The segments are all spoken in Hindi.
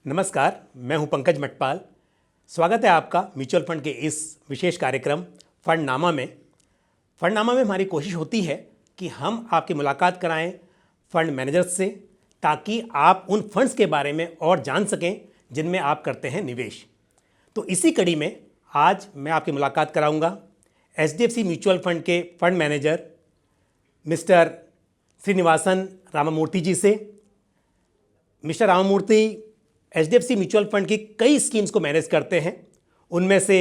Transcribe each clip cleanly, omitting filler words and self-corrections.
नमस्कार, मैं हूं पंकज मटपाल। स्वागत है आपका म्यूचुअल फंड के इस विशेष कार्यक्रम फंडनामा में। फंडनामा में हमारी कोशिश होती है कि हम आपकी मुलाकात कराएं फंड मैनेजर्स से, ताकि आप उन फंड्स के बारे में और जान सकें जिनमें आप करते हैं निवेश। तो इसी कड़ी में आज मैं आपकी मुलाकात कराऊंगा HDFC म्यूचुअल फंड के fund manager mister Srinivasan Ramamurthy ji से। Mister Ramamurthy HDFC mutual fund की कई स्कीम्स को मैनेज करते हैं। उनमें से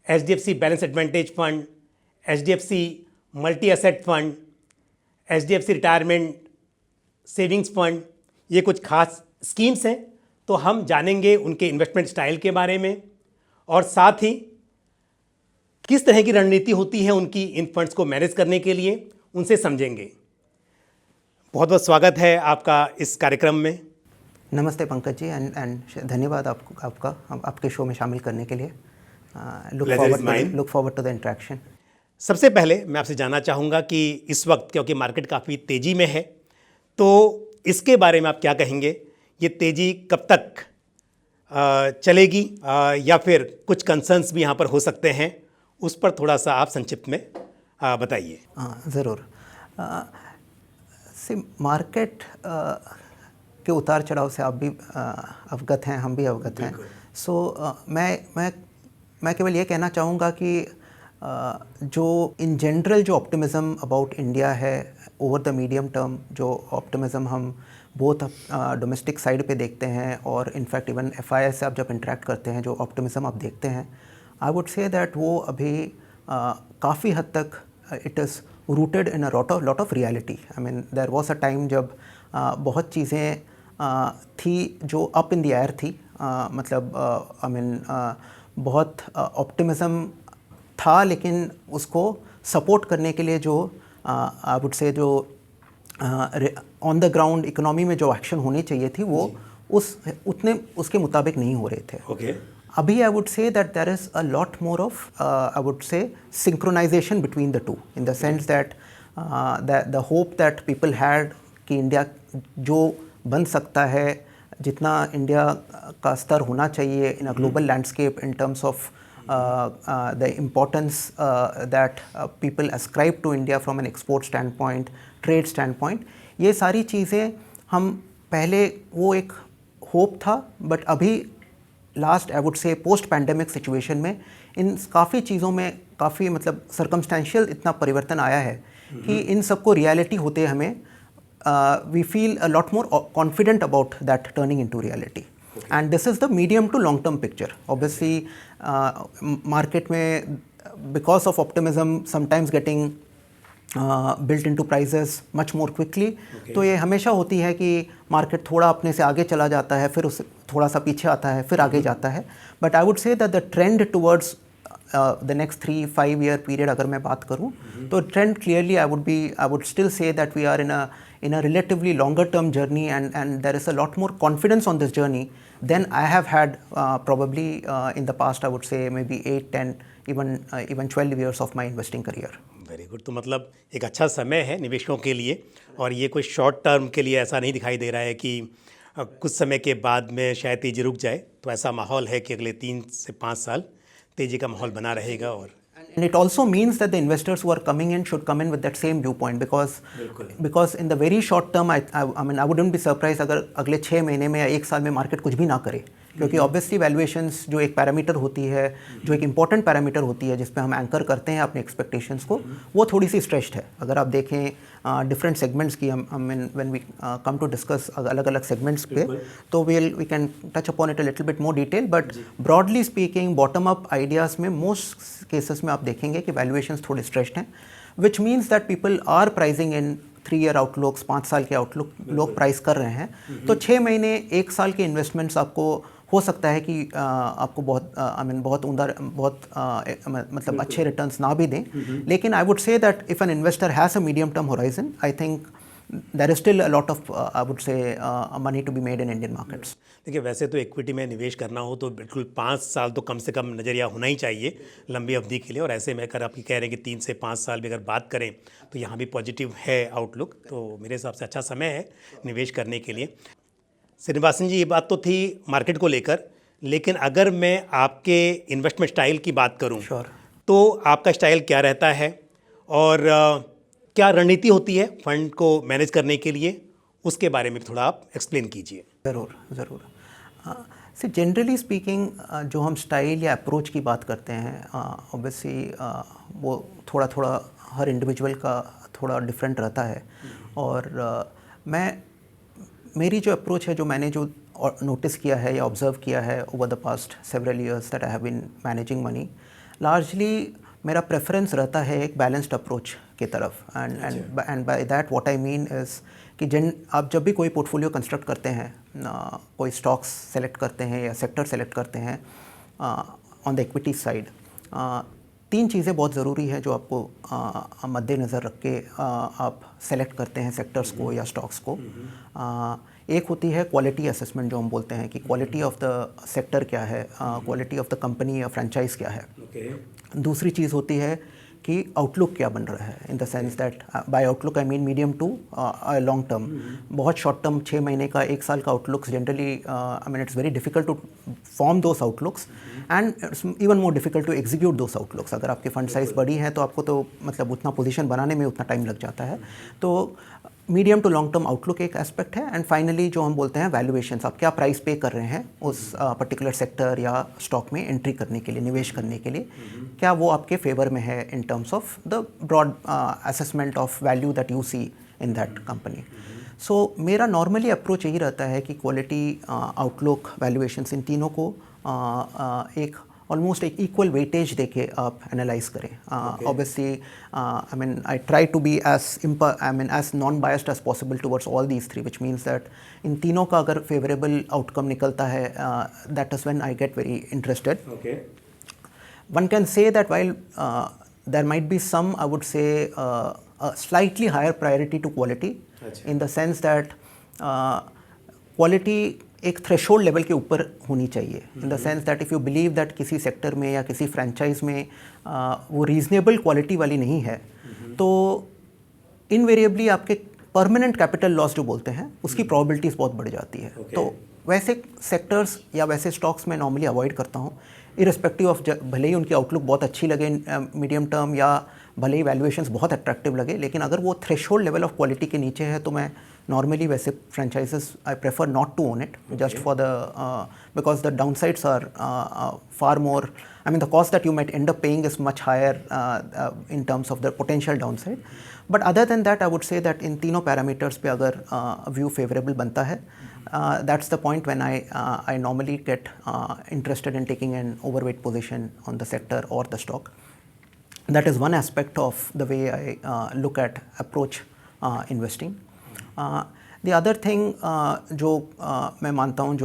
HDFC balance advantage fund, HDFC multi asset fund, HDFC retirement savings fund, ये कुछ खास स्कीम्स हैं। तो हम जानेंगे उनके इन्वेस्टमेंट स्टाइल के बारे में और साथ ही किस तरह की रणनीति होती है उनकी इन फंड्स को मैनेज करने के लिए, उनसे समझेंगे। बहुत बहुत स्वागत है आपका इस कार्यक्रम में। नमस्ते पंकज जी एंड धन्यवाद आपका आपके शो में शामिल करने के लिए। Look forward to the interaction. सबसे पहले मैं आपसे जानना चाहूँगा कि इस वक्त क्योंकि मार्केट काफ़ी तेज़ी में है, तो इसके बारे में आप क्या कहेंगे? ये तेज़ी कब तक चलेगी या फिर कुछ कंसर्न्स भी यहाँ पर हो सकते हैं, उस पर थोड़ा सा आप संक्षिप्त में बताइए। ज़रूर। मार्केट के उतार चढ़ाव से आप भी अवगत हैं, हम भी अवगत हैं। मैं केवल ये कहना चाहूँगा कि जो इन जनरल जो ऑप्टिमिज़म अबाउट इंडिया है ओवर द मीडियम टर्म, जो ऑप्टिमिज़म हम बोथ डोमेस्टिक साइड पे देखते हैं और इनफैक्ट इवन FII से आप जब इंटरेक्ट करते हैं, जो ऑप्टिमिज़म आप देखते हैं, आई वुड से दैट वो अभी काफ़ी हद तक it is rooted in a lot of reality. I mean there was a time जब बहुत चीज़ें थी जो अप इन द एयर थी। मतलब बहुत ऑप्टिमिज़म था, लेकिन उसको सपोर्ट करने के लिए जो आई वुड से जो ऑन द ग्राउंड इकोनॉमी में जो एक्शन होनी चाहिए थी वो उसके मुताबिक नहीं हो रहे थे। अभी I would say that there is a lot more of I would say synchronisation between the two, in the sense that the hope that people had कि इंडिया जो बन सकता है, जितना इंडिया का स्तर होना चाहिए in a global landscape in terms of the importance that people ascribe to India from an export standpoint, trade standpoint, ये सारी चीज़ें हम पहले वो एक होप था। बट अभी लास्ट आई वुड से पोस्ट पैंडेमिक सिचुएशन में इन काफ़ी चीज़ों में काफ़ी मतलब सर्कमस्टेंशियल इतना परिवर्तन आया है कि इन सबको रियलिटी होते हमें we feel a lot more confident about that turning into reality. And this is the medium to long term picture. Obviously market में because of optimism sometimes getting built into prices much more quickly, तो ये हमेशा होती है कि मार्केट थोड़ा अपने से आगे चला जाता है, फिर उस थोड़ा सा पीछे आता है, फिर आगे जाता है। But I would say that the trend towards the next 3-5 year period अगर मैं बात करूँ, तो trend clearly I would still say that we are in a relatively longer term journey, and there is a lot more confidence on this journey than I have had probably in the past. I would say maybe 8, 10, even 12 years of my investing career. Very good. तो मतलब एक अच्छा समय है निवेशकों के लिए, और ये कोई शॉर्ट टर्म के लिए ऐसा नहीं दिखाई दे रहा है कि कुछ समय के बाद में शायद तेज़ी रुक जाए। तो ऐसा माहौल है कि अगले 3 से 5 साल तेजी का माहौल बना रहेगा। And it also means that the investors who are coming in should come in with that same viewpoint, because in the very short term I mean I wouldn't be surprised अगर अगले 6 महीने में या 1 साल में मार्केट कुछ भी ना करे, क्योंकि ऑब्वियसली वैल्यूएशंस जो एक पैरामीटर होती है, जो एक इंपॉर्टेंट पैरामीटर होती है जिस पे हम एंकर करते हैं अपने एक्सपेक्टेशंस को, वो थोड़ी सी स्ट्रेच्ड है। अगर आप देखें डिफरेंट सेगमेंट्स की, when we come to discuss अलग अलग सेगमेंट्स पे, तो we can touch upon it a little bit more detail. But broadly speaking bottom up ideas में मोस्ट केसेस में आप देखेंगे कि वैल्यूएशंस थोड़े स्ट्रेच्ड हैं, which means that people are pricing in 3 year outlooks, 5 साल के आउटलुक लोग प्राइस कर रहे हैं। तो 6 महीने 1 साल के इन्वेस्टमेंट्स आपको हो सकता है कि आपको बहुत उम्दा मतलब अच्छे रिटर्न्स ना भी दें, लेकिन I would say that if an investor has a medium term horizon, I think there is still a lot of I would say money to be made in Indian markets. देखिए, वैसे तो इक्विटी में निवेश करना हो तो बिल्कुल 5 साल तो कम से कम नज़रिया होना ही चाहिए लंबी अवधि के लिए, और ऐसे में अगर आप कह रहे हैं कि 3 से 5 साल भी अगर बात करें तो यहाँ भी पॉजिटिव है आउटलुक, तो मेरे हिसाब से अच्छा समय है निवेश करने के लिए। श्रीनिवासन जी, ये बात तो थी मार्केट को लेकर, लेकिन अगर मैं आपके इन्वेस्टमेंट स्टाइल की बात करूं, Sure. तो आपका स्टाइल क्या रहता है और क्या रणनीति होती है फंड को मैनेज करने के लिए, उसके बारे में थोड़ा आप एक्सप्लेन कीजिए। ज़रूर ज़रूर। से जनरली स्पीकिंग जो हम स्टाइल या अप्रोच की बात करते हैं, ऑब्वियसली वो थोड़ा थोड़ा हर इंडिविजुअल का थोड़ा डिफरेंट रहता है। और मेरी जो अप्रोच है, जो मैंने जो नोटिस किया है या ऑब्ज़र्व किया है over the past several years that I have been managing money, largely मेरा प्रेफरेंस रहता है एक बैलेंस्ड अप्रोच की तरफ। And by that what I mean is कि आप जब भी कोई पोर्टफोलियो कंस्ट्रक्ट करते हैं, कोई स्टॉक्स सेलेक्ट करते हैं या सेक्टर सेलेक्ट करते हैं ऑन द इक्विटी साइड, 3 चीज़ें बहुत ज़रूरी है जो आपको मद्देनज़र रख के आप सेलेक्ट करते हैं सेक्टर्स को या स्टॉक्स को। एक होती है क्वालिटी असेसमेंट, जो हम बोलते हैं कि क्वालिटी ऑफ द सेक्टर क्या है, क्वालिटी ऑफ द कंपनी या फ्रेंचाइज क्या है। दूसरी चीज़ होती है कि आउटलुक क्या बन रहा है, in the sense that by outlook I mean medium to long term. बहुत शॉर्ट टर्म 6 महीने का, 1 साल का outlooks generally I mean it's very difficult to form those outlooks and it's even more difficult to execute those outlooks. अगर आपकी फंड साइज़ बड़ी है तो आपको तो मतलब उतना पोजीशन बनाने में उतना टाइम लग जाता है। तो medium to long term outlook एक एस्पेक्ट है। एंड फाइनली जो हम बोलते हैं वैल्यूएशंस, आप क्या प्राइस पे कर रहे हैं उस पर्टिकुलर सेक्टर या स्टॉक में एंट्री करने के लिए, निवेश करने के लिए, क्या वो आपके फेवर में है in terms of the broad assessment of value that you see in that company. So मेरा नॉर्मली अप्रोच यही रहता है कि क्वालिटी, आउटलुक, वैल्यूएशंस, इन तीनों को एक ऑलमोस्ट एक इक्वल वेटेज देके आप एनालाइज करें। Obviously I mean I try to be as non biased as possible towards all these 3, which means that इन तीनों का अगर फेवरेबल आउटकम निकलता है, that is when I get very interested. One can say that while there might be some, I would say, a slightly higher priority to quality, in the sense that quality एक थ्रेशोल्ड लेवल के ऊपर होनी चाहिए, इन the sense that if you believe that किसी सेक्टर में या किसी फ्रेंचाइज में वो रीजनेबल क्वालिटी वाली नहीं है, तो इनवेरिएबली आपके परमानेंट कैपिटल लॉस जो बोलते हैं उसकी प्रोबेबिलिटीज़ बहुत बढ़ जाती है। तो वैसे सेक्टर्स या वैसे स्टॉक्स मैं नॉर्मली अवॉइड करता हूँ, इररिस्पेक्टिव ऑफ भले ही उनकी आउटलुक बहुत अच्छी लगे मीडियम टर्म, या भले ही वैल्यूएशंस बहुत अट्रैक्टिव लगे, लेकिन अगर वो थ्रेशोल्ड लेवल ऑफ क्वालिटी के नीचे है तो मैं नॉर्मली वैसे franchises I prefer not to own it, just for the because the downsides are far more, I mean the cost that you might end up paying is much higher in terms of the potential downside. But other than that I would say that इन तीनों पैरामीटर्स पे अगर व्यू फेवरेबल बनता है, that's the point when I normally get interested in taking an overweight position on the sector or the stock. That is one aspect of the way I look at approach investing. The other thing जो मैं मानता हूँ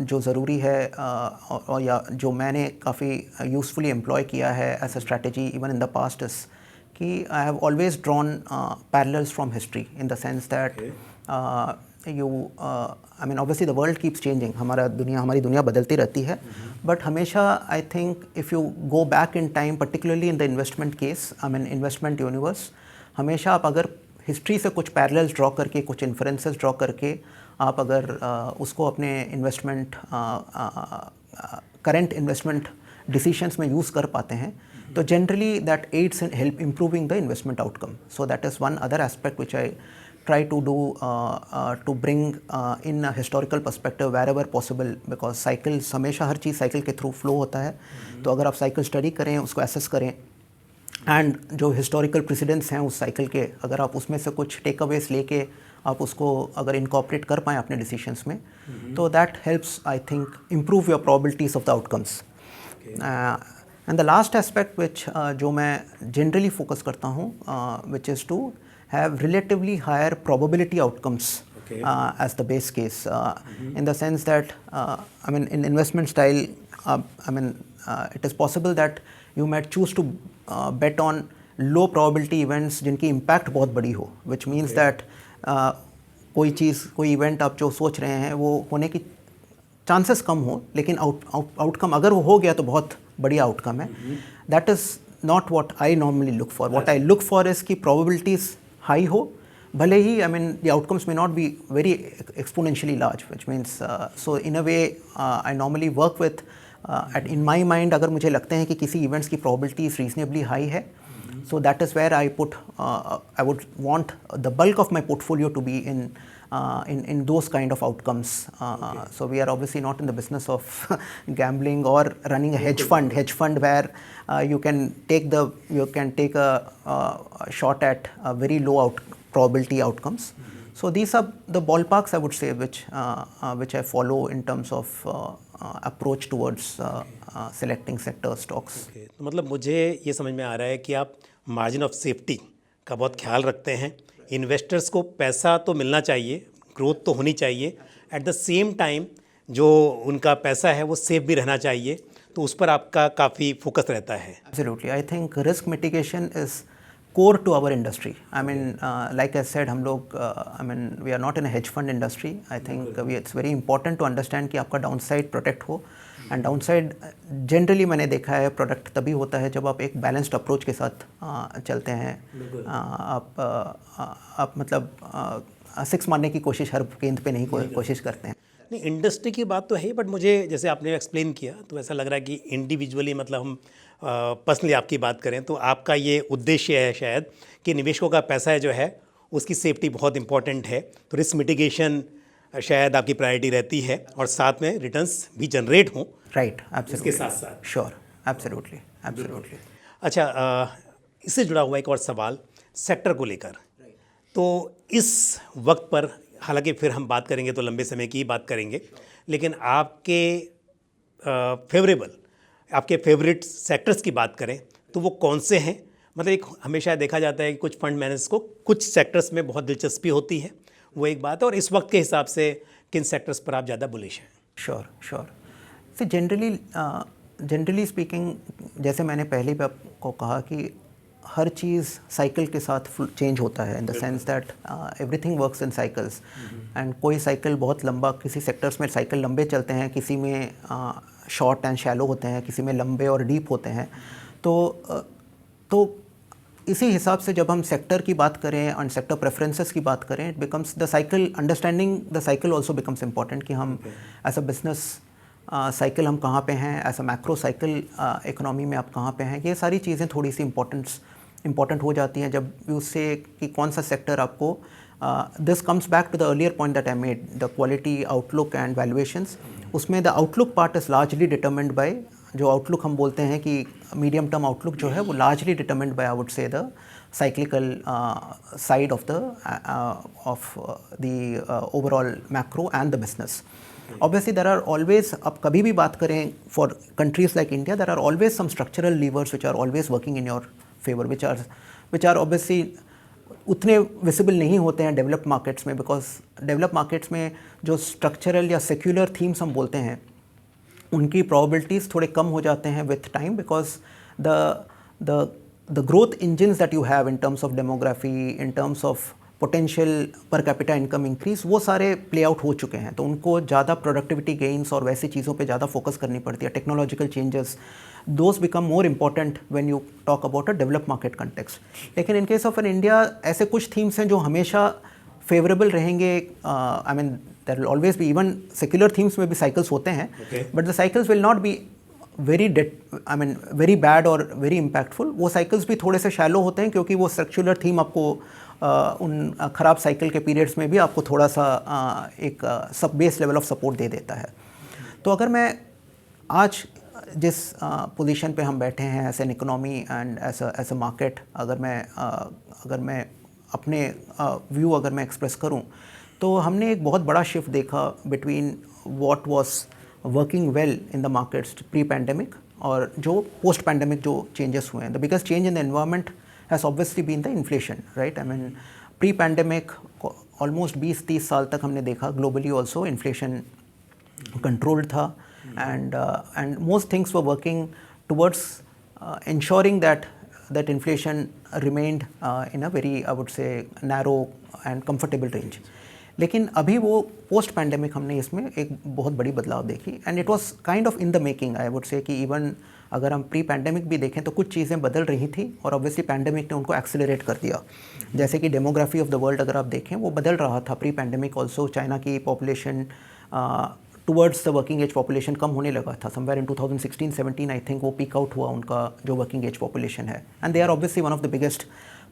जो ज़रूरी है और या जो मैंने काफ़ी यूज़फुली एम्प्लॉय किया है as a strategy even in the past is कि I have always drawn parallels from history, in the sense that I mean obviously the world keeps changing, हमारी दुनिया बदलती रहती है, बट हमेशा I think if you go back in time, particularly in the investment case, I mean investment universe, हमेशा आप अगर हिस्ट्री से कुछ पैरेलल्स ड्रॉ करके, कुछ इन्फ्रेंसेस ड्रॉ करके आप अगर उसको अपने इन्वेस्टमेंट करंट इन्वेस्टमेंट डिसीशंस में यूज़ कर पाते हैं, तो generally that adds in help improving the investment outcome. So that is one other aspect which I try to do to bring in a historical perspective wherever possible, because cycles हमेशा हर चीज़ साइकिल के थ्रू फ्लो होता है. तो अगर आप साइकिल स्टडी करें, उसको एसेस करें, एंड जो हिस्टोरिकल प्रेसिडेंट्स हैं उस साइकिल के, अगर आप उसमें से कुछ टेक अवेज लेके आप उसको अगर इनकॉर्पोरेट कर पाएँ अपने डिसीजंस में, तो that helps I think improve your probabilities of the outcomes. And the last aspect which जो मैं जनरली फोकस करता हूँ, which is to have relatively higher probability outcomes as the base case, in the sense that I mean in investment style, I mean it is possible that you might choose to bet on low probability events जिनकी impact बहुत बड़ी हो, which means that कोई चीज़, कोई event आप जो सोच रहे हैं वो होने की chances कम हो, लेकिन outcome अगर वो हो गया तो बहुत बढ़िया outcome है. That is not what I normally look for. What I look for is कि probabilities हाई हो, भले ही I mean the outcomes may not be very exponentially large, which means so in a way I normally work with in my mind अगर मुझे लगते हैं कि किसी events की probability is reasonably high है, so that is where I put I would want the bulk of my portfolio to be in those kind of outcomes. So we are obviously not in the business of gambling or running a hedge fund where you can take a shot at very low probability outcomes. So these are the ballparks I would say which I follow in terms of approach towards selecting sector stocks. Okay. तो मतलब मुझे ये समझ में आ रहा है कि आप मार्जिन ऑफ सेफ्टी का बहुत ख्याल रखते हैं। इन्वेस्टर्स को पैसा तो मिलना चाहिए, ग्रोथ तो होनी चाहिए, एट द सेम टाइम जो उनका पैसा है वो सेफ भी रहना चाहिए, तो उस पर आपका काफ़ी फोकस रहता है। Absolutely, I think risk mitigation is core to our industry. I mean, like I said, हम लोग I mean we are not in a hedge fund industry. I think it's very important to understand कि आपका downside protect हो, and downside generally मैंने देखा है प्रोडक्ट तभी होता है जब आप एक बैलेंस्ड अप्रोच के साथ चलते हैं। आप मतलब सिक्स मारने की कोशिश हर गेंद पे नहीं कोशिश करते हैं। नहीं, इंडस्ट्री की बात तो है, बट मुझे जैसे आपने एक्सप्लेन किया तो ऐसा लग रहा है कि इंडिविजुअली मतलब हम पर्सनली आपकी बात करें तो आपका ये उद्देश्य है शायद कि निवेशकों का पैसा जो है उसकी सेफ्टी बहुत इंपॉर्टेंट है, तो रिस्क मिटिगेशन शायद आपकी प्रायोरिटी रहती है और साथ में रिटर्न्स भी जनरेट हों। राइट, एब्सोल्युटली, इसके साथ साथ श्योर, एब्सोल्युटली, एब्सोल्युटली। अच्छा, इससे जुड़ा हुआ एक और सवाल सेक्टर को लेकर। तो इस वक्त पर हालांकि फिर हम बात करेंगे तो लंबे समय की ही बात करेंगे, लेकिन आपके आपके फेवरेट सेक्टर्स की बात करें तो वो कौन से हैं? मतलब एक हमेशा देखा जाता है कि कुछ फंड मैनेजर्स को कुछ सेक्टर्स में बहुत दिलचस्पी होती है, वो एक बात है, और इस वक्त के हिसाब से किन सेक्टर्स पर आप ज़्यादा बुलिश हैं? श्योर। तो जनरली स्पीकिंग, जैसे मैंने पहले भी आपको कहा कि हर चीज़ साइकिल के साथ चेंज होता है, in the sense that everything works in cycles, and कोई साइकिल बहुत लंबा, किसी सेक्टर्स में साइकिल लंबे चलते हैं, किसी में शॉर्ट एंड शैलो होते हैं, किसी में लंबे और डीप होते हैं। तो इसी हिसाब से जब हम सेक्टर की बात करें और सेक्टर प्रेफरेंसेस की बात करें, it becomes the cycle, understanding the cycle also becomes important कि हम एज अ बिजनेस साइकिल हम कहाँ पे हैं, as a macro cycle economy में आप कहाँ पे हैं, ये सारी चीज़ें थोड़ी सी इम्पॉर्टेंट हो जाती हैं जब उससे कि कौन सा सेक्टर आपको this comes back to the earlier point that I made, the quality, outlook and valuations. उसमें the outlook part is largely determined by, जो आउटलुक हम बोलते हैं कि मीडियम टर्म आउटलुक जो है वो largely determined bye I would से the cyclical side of the overall macro and the business. Obviously there are always, अब कभी भी बात करें for countries like India, there are always some structural levers which are always working in your favor, which are obviously उतने विजिबल नहीं होते हैं डेवलप्ड मार्केट्स में, बिकॉज डेवलप्ड मार्केट्स में जो स्ट्रक्चरल या सेक्युलर थीम्स हम बोलते हैं उनकी प्रोबेबिलिटीज़ थोड़े कम हो जाते हैं with time, because the growth engines that you have in terms of demography, in terms of potential per capita income increase, वो सारे प्ले आउट हो चुके हैं, तो उनको ज़्यादा प्रोडक्टिविटी गेन्स और वैसी चीज़ों पे ज़्यादा फोकस करनी पड़ती है। Technological changes, those become more important when you talk about a developed market context. लेकिन in case of an India ऐसे कुछ थीम्स हैं जो हमेशा फेवरेबल रहेंगे। I mean there will always be, even secular themes में भी साइकिल्स होते हैं, but the cycles will not be very bad और वेरी इम्पैक्टफुल। वो साइकिल्स भी थोड़े से शैलो होते हैं क्योंकि वो स्ट्रक्चरल थीम आपको उन ख़राब साइकिल के पीरियड्स में भी आपको थोड़ा सा एक सब बेस लेवल ऑफ सपोर्ट दे देता है। तो अगर मैं आज जिस पोजीशन पे हम बैठे हैं as an economy and as a market, अगर मैं अपने व्यू अगर मैं एक्सप्रेस करूं, तो हमने एक बहुत बड़ा शिफ्ट देखा between what was working well in the markets pre pandemic और जो पोस्ट पैंडेमिक जो चेंजेस हुए हैं। The biggest change in the environment has obviously been the inflation, right. I mean pre pandemic almost 20-30 साल तक हमने देखा ग्लोबली ऑल्सो इन्फ्लेशन कंट्रोल्ड था, and most things were working towards ensuring that inflation remained in a very, I would say, narrow and comfortable range. लेकिन अभी वो पोस्ट पैंडेमिक हमने इसमें एक बहुत बड़ी बदलाव देखी and it was kind of in the making. I would से कि इवन अगर हम प्री पैंडेमिक भी देखें तो कुछ चीज़ें बदल रही थी और ऑब्वियसली पैंडेमिक ने उनको एक्सेलरेट कर दिया। जैसे कि डेमोग्राफी ऑफ द वर्ल्ड अगर आप देखें वो बदल रहा था प्री पैंडेमिक ऑल्सो। चाइना की population towards the working age population कम होने लगा था। समवेयर इन 2016-17 आई थिंक वो पीक आउट हुआ उनका जो वर्किंग एज पॉपुलेशन है and they are obviously one of the biggest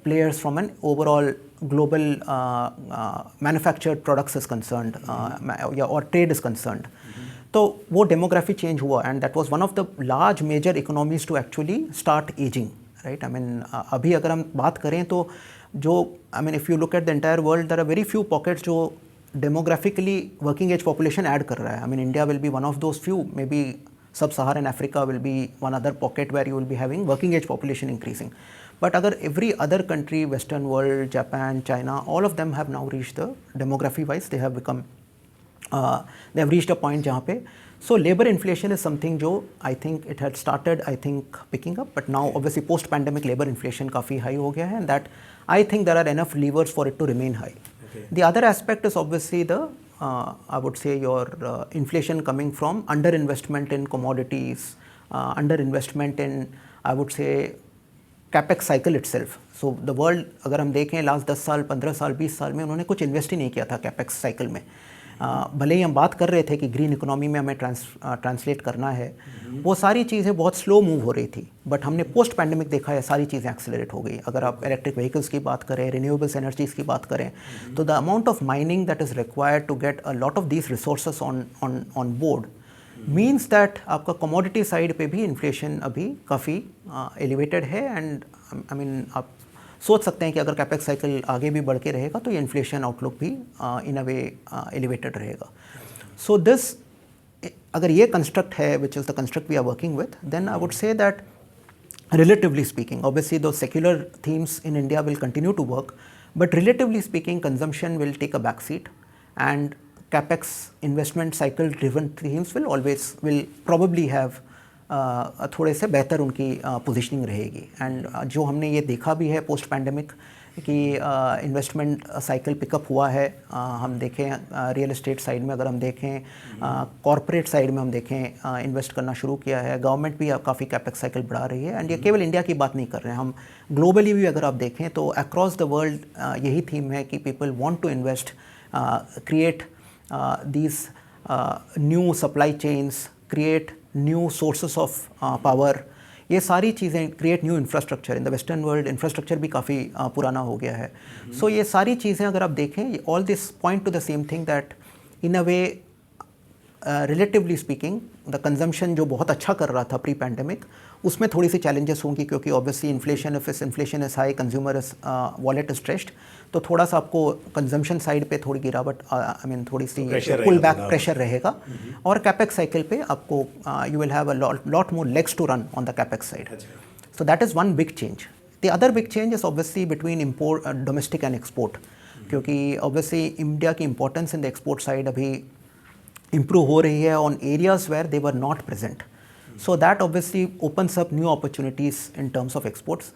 players from an overall global manufactured products is concerned or trade is concerned. तो वो demography change हुआ and that was one of the large major economies to actually start aging, right? I mean अभी अगर हम बात करें तो जो I mean if you look at the entire world there are very few pockets जो demographically working age population add कर रहा है. I mean India will be one of those few, maybe Sub-Saharan Africa will be one other pocket where you will be having working age population increasing. But अगर every other country, Western world, Japan, China, all of them have now reached the demography wise, they have become, they have reached a point जहाँ पे, so labor inflation is something जो I think it had started, I think picking up, but now obviously post pandemic labor inflation काफ़ी high हो गया है and that I think there are enough levers for it to remain high. Okay. The other aspect is obviously the I would say your inflation coming from underinvestment in commodities, underinvestment in I would say capex cycle itself. So the world अगर हम देखें लास्ट 10 साल 15 साल 20 साल में उन्होंने कुछ इन्वेस्ट ही नहीं किया था कैपेक्स साइकिल में। भले ही हम बात कर रहे थे कि ग्रीन इकोनॉमी में हमें ट्रांसलेट करना है, वो सारी चीज़ें बहुत स्लो मूव हो रही थी। बट हमने पोस्ट पैंडेमिक देखा है सारी चीज़ें एक्सेलरेट हो गई। अगर आप इलेक्ट्रिक व्हीकल्स की बात करें, रिन्यूएबल्स एनर्जीज़ की बात करें, तो the amount of mining that is required to get a lot of these resources on board means that आपका कमोडिटी साइड पे भी इन्फ्लेशन अभी काफ़ी एलिवेटेड है एंड आई मीन आप सोच सकते हैं कि अगर कैपेक्स साइकिल आगे भी बढ़ के रहेगा तो ये इन्फ्लेशन आउटलुक भी इन अ वे एलिवेटेड रहेगा। सो दिस अगर ये कंस्ट्रक्ट है which is the construct we are working with, then I would say that relatively speaking, obviously those secular themes in India will continue to work, but relatively speaking consumption will take a backseat and capex investment cycle driven themes will probably have थोड़े से बेहतर उनकी पोजीशनिंग रहेगी। एंड जो हमने ये देखा भी है पोस्ट पैंडेमिक कि इन्वेस्टमेंट साइकिल पिकअप हुआ है। हम देखें रियल एस्टेट साइड में, अगर हम देखें कॉरपोरेट साइड में हम देखें इन्वेस्ट करना शुरू किया है। गवर्नमेंट भी काफ़ी कैपेक्स साइकिल बढ़ा रही है एंड ये केवल इंडिया की बात नहीं कर रहे हैं, हम ग्लोबली भी अगर आप देखें तो अक्रॉस द वर्ल्ड यही थीम है कि people want to invest, create these new supply chains, create new sources of power, ये सारी चीज़ें, create new infrastructure. In the western world infrastructure भी काफ़ी पुराना हो गया है। सो ये सारी चीज़ें अगर आप देखें, all this point two the same thing that in a way relatively speaking the consumption जो बहुत अच्छा कर रहा था प्री पैंडेमिक, उसमें थोड़ी सी चैलेंजेस होंगी क्योंकि obviously inflation is high, consumer is wallet is stressed, तो थोड़ा सा आपको कंजम्पशन साइड पे थोड़ी गिरावट, आई मीन थोड़ी सी पुल बैक प्रेशर रहेगा। और कैपेक्स साइकिल पे आपको you will have a lot more legs to run on the capex side. So that is one big change. The other big change is obviously between import domestic and export, क्योंकि ऑब्वियसली इंडिया की importance in the export side अभी improve हो रही है on areas where they were not present. So that obviously opens up new opportunities in terms of exports.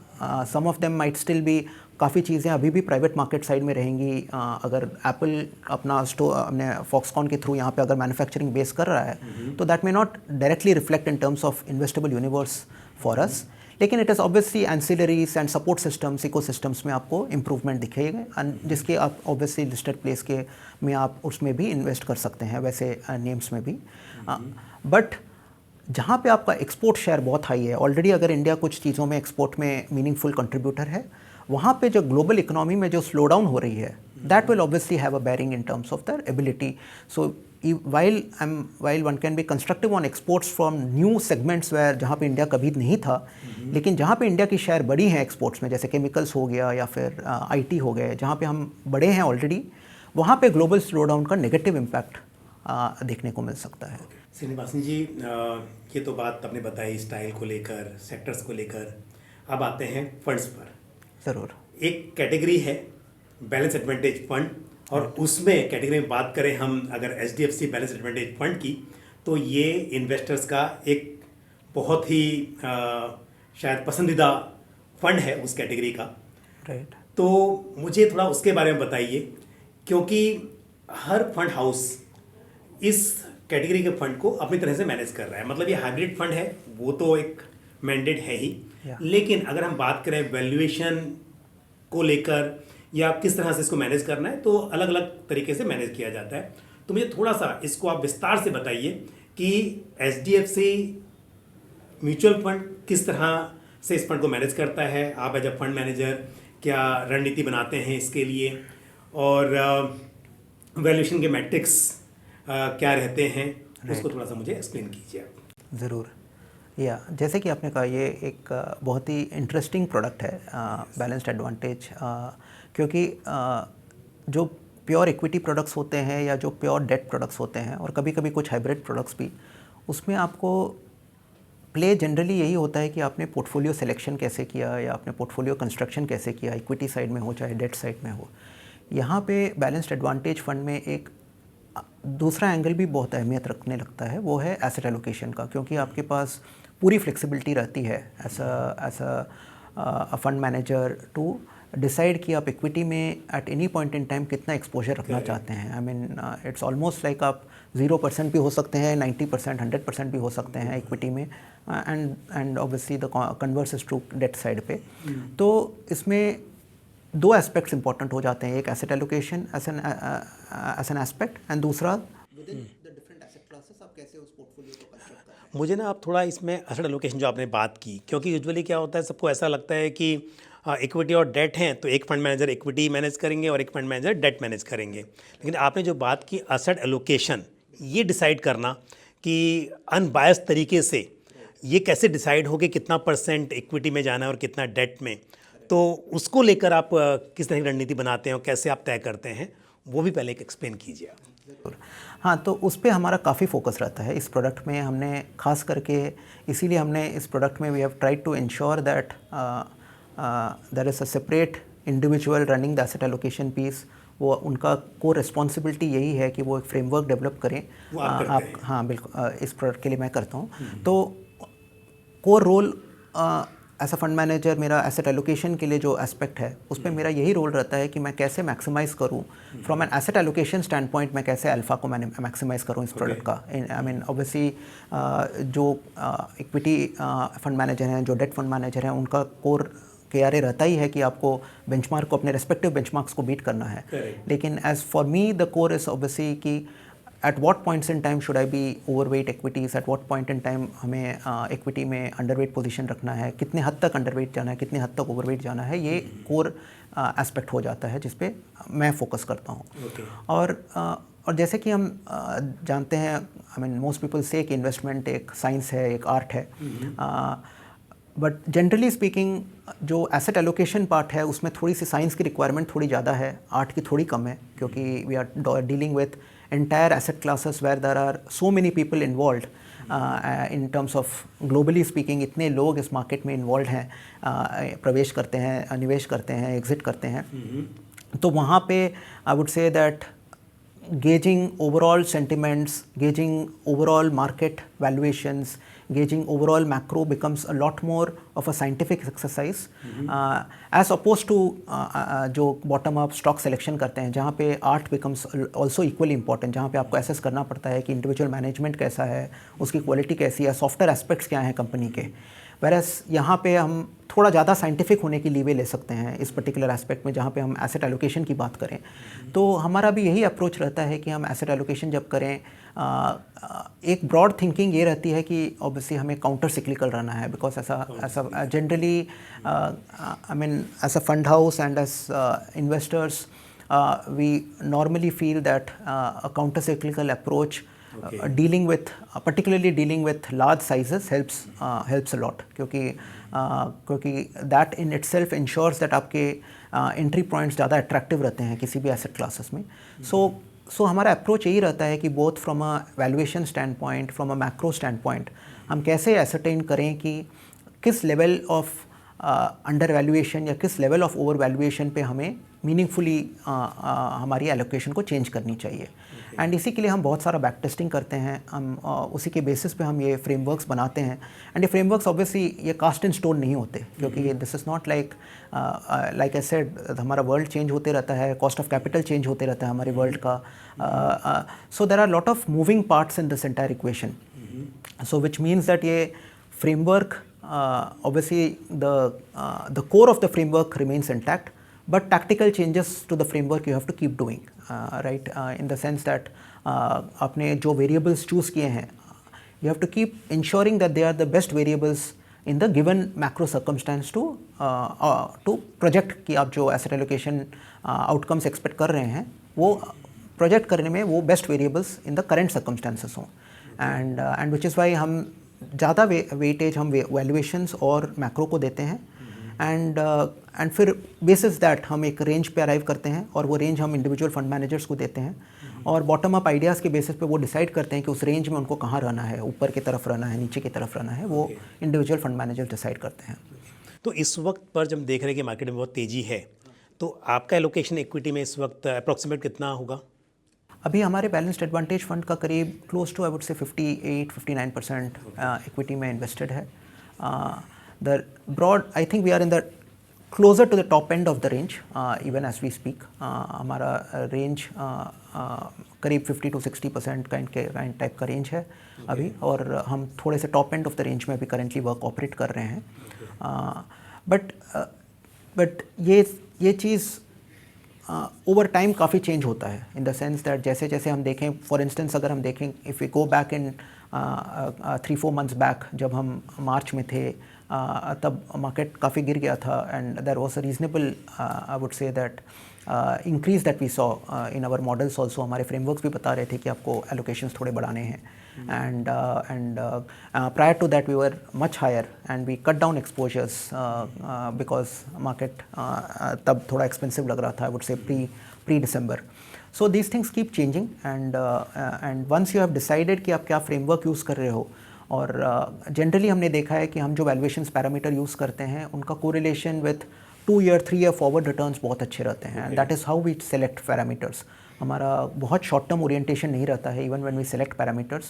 Some of them might still be, काफ़ी चीज़ें अभी भी प्राइवेट मार्केट साइड में रहेंगी। अगर एप्पल अपने फॉक्सकॉन के थ्रू यहाँ पे अगर मैन्युफैक्चरिंग बेस कर रहा है तो that may not directly reflect in terms of investible universe for us, लेकिन it is obviously ancillaries and support systems, ecosystems में आपको इम्प्रूवमेंट दिखेगा एंड जिसके आप ऑब्वियसली लिस्टेड प्लेस के में आप उसमें भी इन्वेस्ट कर सकते हैं, वैसे नेम्स में भी। बट जहाँ पे आपका एक्सपोर्ट शेयर बहुत हाई है ऑलरेडी, अगर इंडिया कुछ चीज़ों में एक्सपोर्ट में मीनिंगफुल कंट्रीब्यूटर है, वहाँ पे जो ग्लोबल इकोनॉमी में जो स्लो डाउन हो रही है that will obviously have a bearing in terms of their ability. So while one can be constructive on exports from new segments where जहाँ पे इंडिया कभी नहीं था, लेकिन जहाँ पे इंडिया की शेयर बड़ी है एक्सपोर्ट्स में, जैसे केमिकल्स हो गया या फिर आईटी हो गए, जहाँ पे हम बड़े हैं ऑलरेडी, वहाँ पे ग्लोबल स्लो डाउन का नेगेटिव इम्पैक्ट देखने को मिल सकता है। श्रीनिवासन जी, ये तो बात आपने बताई स्टाइल को लेकर, सेक्टर्स को लेकर। अब आते हैं फंड्स पर। ज़रूर। एक कैटेगरी है बैलेंस एडवांटेज फंड, और उसमें कैटेगरी में बात करें हम अगर HDFC बैलेंस एडवांटेज फंड की, तो ये इन्वेस्टर्स का एक बहुत ही शायद पसंदीदा फंड है उस कैटेगरी का। राइट। तो मुझे थोड़ा उसके बारे में बताइए, क्योंकि हर फंड हाउस इस कैटेगरी के फंड को अपनी तरह से मैनेज कर रहा है, मतलब ये हाइब्रिड फंड है, वो तो एक मैंडेट है ही। लेकिन अगर हम बात करें वैल्यूएशन को लेकर या किस तरह से इसको मैनेज करना है, तो अलग अलग तरीके से मैनेज किया जाता है। तो मुझे थोड़ा सा इसको आप विस्तार से बताइए कि HDFC म्यूचुअल फंड किस तरह से इस फंड को मैनेज करता है, आप एज अ फंड मैनेजर क्या रणनीति बनाते हैं इसके लिए, और वैल्यूएशन के मैट्रिक्स क्या रहते हैं, उसको थोड़ा सा मुझे एक्सप्लेन कीजिए आप। ज़रूर। या जैसे कि आपने कहा, ये एक बहुत ही इंटरेस्टिंग प्रोडक्ट है बैलेंस्ड एडवांटेज, क्योंकि जो प्योर इक्विटी प्रोडक्ट्स होते हैं या जो प्योर डेट प्रोडक्ट्स होते हैं और कभी कभी कुछ हाइब्रिड प्रोडक्ट्स भी, उसमें आपको प्ले जनरली यही होता है कि आपने पोर्टफोलियो सिलेक्शन कैसे किया या आपने पोर्टफोलियो कंस्ट्रक्शन कैसे किया, इक्विटी साइड में हो चाहे डेट साइड में हो। यहाँ पे बैलेंस्ड एडवांटेज फंड में एक दूसरा एंगल भी बहुत अहमियत रखने लगता है, वो है एसेट एलोकेशन का, क्योंकि आपके पास पूरी फ्लेक्सिबिलिटी रहती है as a fund manager to decide कि आप इक्विटी में at any point in time कितना एक्सपोजर रखना चाहते हैं। I mean it's almost like आप 0% भी हो सकते हैं, 90%, 100% भी हो सकते हैं इक्विटी में, and obviously the converse is to debt side पे। तो इसमें दो एस्पेक्ट्स इंपॉर्टेंट हो जाते हैं, एक asset allocation as an aspect, and दूसरा within the different asset classes आप कैसे उस पोर्टफोलियो को कंस्ट्रक्ट करते हैं। मुझे ना आप थोड़ा इसमें एसेट एलोकेशन जो आपने बात की, क्योंकि यूजुअली क्या होता है, सबको ऐसा लगता है कि इक्विटी और डेट हैं तो एक फंड मैनेजर इक्विटी मैनेज करेंगे और एक फंड मैनेजर डेट मैनेज करेंगे। लेकिन आपने जो बात की एसेट एलोकेशन, ये डिसाइड करना कि अनबायस्ड तरीके से ये कैसे डिसाइड हो कि कितना % इक्विटी में जाना है और कितना डेट में, तो उसको लेकर आप किस तरह की रणनीति बनाते हैं और कैसे आप तय करते हैं, वो भी पहले एक एक्सप्लेन कीजिए आप। ज़रूर। हाँ, तो उस पे हमारा काफ़ी फोकस रहता है इस प्रोडक्ट में। हमने खास करके इसीलिए हमने इस प्रोडक्ट में we have tried to ensure that there is a separate individual running the asset allocation piece. वो उनका को रिस्पॉन्सिबिलिटी यही है कि वो एक फ्रेमवर्क डेवलप करें। वो आप करते हैं। हाँ बिल्कुल, इस प्रोडक्ट के लिए मैं करता हूँ। तो core role as a fund manager, मेरा एसेट एलोकेशन के लिए जो एस्पेक्ट है उस पर मेरा यही रोल रहता है कि मैं कैसे मैक्सिमाइज़ करूँ from an asset allocation stand point, मैं कैसे अल्फ़ा को मैंने मैक्सिमाइज़ करूँ इस प्रोडक्ट का। आई मीन ऑब्वियसली जो इक्विटी फंड मैनेजर हैं, जो डेट फंड मैनेजर हैं, उनका कोर KRA रहता ही है कि आपको बेंचमार्क को, अपने रेस्पेक्टिव बेंचमार्क्स को बीट करना है। लेकिन as for me the core is obviously कि at what points in time should I be overweight equities, at what point in time हमें इक्विटी में अंडरवेट पोजीशन रखना है, कितने हद तक अंडरवेट जाना है, कितने हद तक ओवरवेट जाना है, ये कोर एस्पेक्ट हो जाता है जिस पे मैं फोकस करता हूँ। और जैसे कि हम जानते हैं, आई मीन मोस्ट पीपल से कि इन्वेस्टमेंट एक साइंस है, एक आर्ट है, बट जनरली स्पीकिंग जो एसेट एलोकेशन पार्ट है उसमें थोड़ी सी साइंस की रिक्वायरमेंट थोड़ी ज़्यादा है, आर्ट की थोड़ी कम है, क्योंकि we are dealing with entire asset classes where there are so many people involved in terms of globally speaking, इतने लोग इस मार्केट में इन्वॉल्व हैं, प्रवेश करते हैं, निवेश करते हैं, एग्जिट करते हैं। तो वहाँ पे आई would say that gauging overall sentiments, gauging overall market valuations, gauging overall macro becomes a lot more of a scientific exercise as opposed to जो bottom up stock selection करते हैं, जहाँ पे art becomes also equally important, जहाँ पे आपको assess करना पड़ता है कि individual management कैसा है, उसकी quality कैसी है, software aspects क्या हैं कंपनी के। whereas यहाँ पे हम थोड़ा ज़्यादा साइंटिफिक होने की लीवे ले सकते हैं इस पर्टिकुलर एस्पेक्ट में, जहाँ पे हम एसेट एलोकेशन की बात करें। तो हमारा भी यही अप्रोच रहता है कि हम एसेट एलोकेशन जब करें, एक ब्रॉड थिंकिंग ये रहती है कि ऑब्वियसली हमें काउंटर सिक्लिकल रहना है, बिकॉज ऐसा generally I mean as a fund house and as investors we normally feel that a counter cyclical approach particularly dealing with large sizes helps a lot, क्योंकि that in itself ensures that आपके entry points ज़्यादा attractive रहते हैं किसी भी asset classes में। So हमारा approach यही रहता है कि both from a valuation standpoint, from a macro standpoint, हम कैसे ascertain करें कि किस level of अंडर वैल्यूएशन या किस लेवल ऑफ ओवर वैल्यूएशन पे हमें मीनिंगफुली हमारी एलोकेशन को चेंज करनी चाहिए। एंड इसी के लिए हम बहुत सारा बैक टेस्टिंग करते हैं, हम उसी के बेसिस पे हम ये फ्रेमवर्क्स बनाते हैं। एंड ये फ्रेमवर्क्स ऑब्वियसली ये कास्ट इन स्टोन नहीं होते, क्योंकि this is not like I said, हमारा वर्ल्ड चेंज होते रहता है, कॉस्ट ऑफ कैपिटल चेंज होते रहता है हमारे वर्ल्ड का, so there are lot of moving parts in this entire equation, so which means that ये framework obviously the core of the framework remains intact, but tactical changes to the framework you have to keep doing, right, in the sense that आपने जो variables choose किए हैं, you have to keep ensuring that they are the best variables in the given macro circumstance to project कि आप जो asset allocation outcomes expect कर रहे हैं वो project करने में वो best variables in the current circumstances हों, and which is why हम ज़्यादा वेटेज हम वैल्यूएशंस और मैक्रो को देते हैं, एंड फिर बेसिस दैट हम एक रेंज पे अराइव करते हैं, और वो रेंज हम इंडिविजुअल फंड मैनेजर्स को देते हैं, और बॉटम अप आइडियाज़ के बेसिस पे वो डिसाइड करते हैं कि उस रेंज में उनको कहाँ रहना है, ऊपर की तरफ रहना है, नीचे की तरफ रहना है, वो इंडिविजुअल फंड मैनेजर डिसाइड करते हैं। तो इस वक्त पर जब देख रहे हैं कि मार्केट में बहुत तेज़ी है, तो आपका एलोकेशन इक्विटी में इस वक्त अप्रॉक्सीमेट कितना होगा? अभी हमारे बैलेंस्ड एडवांटेज फंड का करीब क्लोज टू आई वुड से 58-59% इक्विटी में इन्वेस्टेड है। The broad I think we are in the closer to the top end of the range even as we speak. हमारा रेंज करीब 50-60% काइंड टाइप का रेंज है अभी, और हम थोड़े से top end of the range में अभी करेंटली वर्क ऑपरेट कर रहे हैं। बट ये चीज़ ओवर टाइम काफ़ी चेंज होता है, इन द सेंस दैट जैसे जैसे हम देखें, फॉर इंस्टेंस अगर हम देखें, if we go back in 3-4 months back, जब हम मार्च में थे, तब मार्केट काफ़ी गिर गया था, and there was a reasonable I would say that increase that we saw in our models also. हमारे फ्रेमवर्क्स भी बता रहे थे कि आपको एलोकेशंस थोड़े बढ़ाने हैं, and prior to that we were much higher and we cut down exposures because market तब थोड़ा एक्सपेंसिव लग रहा था, I would say pre December. So these things keep changing, and once you have decided कि आप क्या फ्रेमवर्क यूज़ कर रहे हो, और जनरली हमने देखा है कि हम जो वैल्यूएशंस पैरामीटर यूज़ करते हैं उनका correlation with 2 year 3 year forward returns बहुत अच्छे रहते हैं, and that is how we select parameters. हमारा बहुत शॉर्ट टर्म ओरिएंटेशन नहीं रहता है even when we select parameters.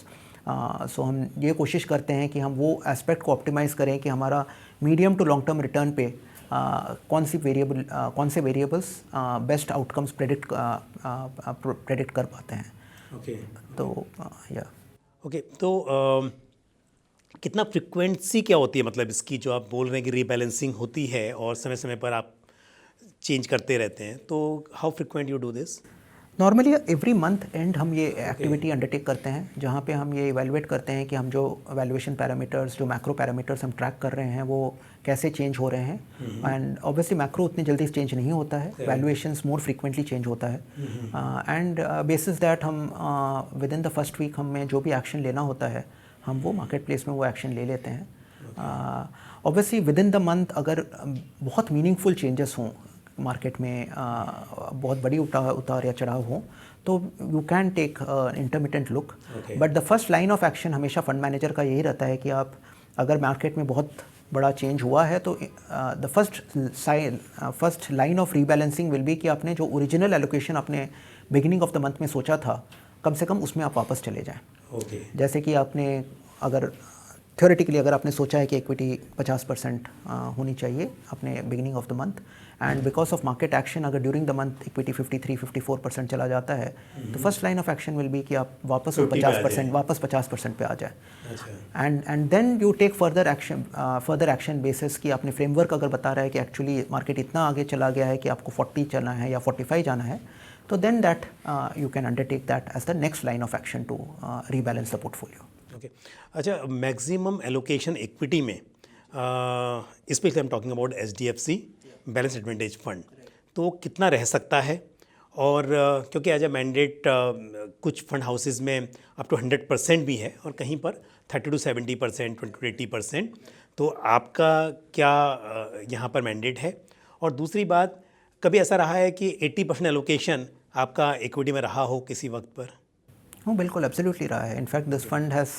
So हम ये कोशिश करते हैं कि हम वो एस्पेक्ट को ऑप्टिमाइज़ करें कि हमारा medium to long term return पे कौन से वेरिएबल्स बेस्ट आउटकम्स प्रेडिक्ट कर पाते हैं। तो या तो कितना फ्रिक्वेंसी क्या होती है, मतलब इसकी जो आप बोल रहे हैं कि रीबैलेंसिंग होती है और समय समय पर आप चेंज करते रहते हैं, तो how frequent you do this? Normally every month and हम ये एक्टिविटी अंडरटेक करते हैं, जहाँ पे हम ये इवैल्यूएट करते हैं कि हम जो वैल्यूएशन पैरामीटर्स, जो मैक्रो पैरामीटर्स हम ट्रैक कर रहे हैं वो कैसे चेंज हो रहे हैं, एंड ऑब्वियसली मैक्रो उतनी जल्दी चेंज नहीं होता है, वैल्यूएशंस मोर फ्रीक्वेंटली चेंज होता है, एंड बेसिस दैट हम within the first week हमें जो भी एक्शन लेना होता है हम वो मार्केट प्लेस में वो एक्शन ले लेते हैं। Obviously with in the month अगर बहुत मीनिंगफुल चेंजेस हों मार्केट में, बहुत बड़ी उतार या चढ़ाव हो, तो you can take intermittent look, but the first line of action हमेशा फंड मैनेजर का यही रहता है कि आप अगर मार्केट में बहुत बड़ा चेंज हुआ है तो the first line of rebalancing will be कि आपने जो ओरिजिनल एलोकेशन आपने बिगिनिंग ऑफ द मंथ में सोचा था, कम से कम उसमें आप वापस चले जाएं। जैसे कि आपने अगर थ्योरेटिकली अगर आपने सोचा है कि इक्विटी 50% होनी चाहिए अपने beginning of the month, and because of market action अगर ड्यूरिंग द मंथ इक्विटी 53-54% चला जाता है, तो first line of action will be कि आप वापस 50% पे आ जाए, and then you take further action basis कि आपने फ्रेमवर्क अगर बता रहा है कि एक्चुअली मार्केट इतना आगे चला गया है कि आपको 40 जाना है या 45 जाना है, तो then that you can undertake that as the next line of action to rebalance the portfolio. Okay. अच्छा, मैक्सिमम एलोकेशन इक्विटी में specially I am talking about HDFC balance advantage fund, तो कितना रह सकता है? और क्योंकि एज ए मैंडेट कुछ फंड हाउसेज में अप टू 100% भी है और कहीं पर 30-70%, 20-80%, तो आपका क्या यहाँ पर मैंडेट है? और दूसरी बात, कभी ऐसा रहा है कि 80% एलोकेशन आपका इक्विटी में रहा हो किसी वक्त पर? बिल्कुल एब्सोल्युटली रहा है। In fact this fund has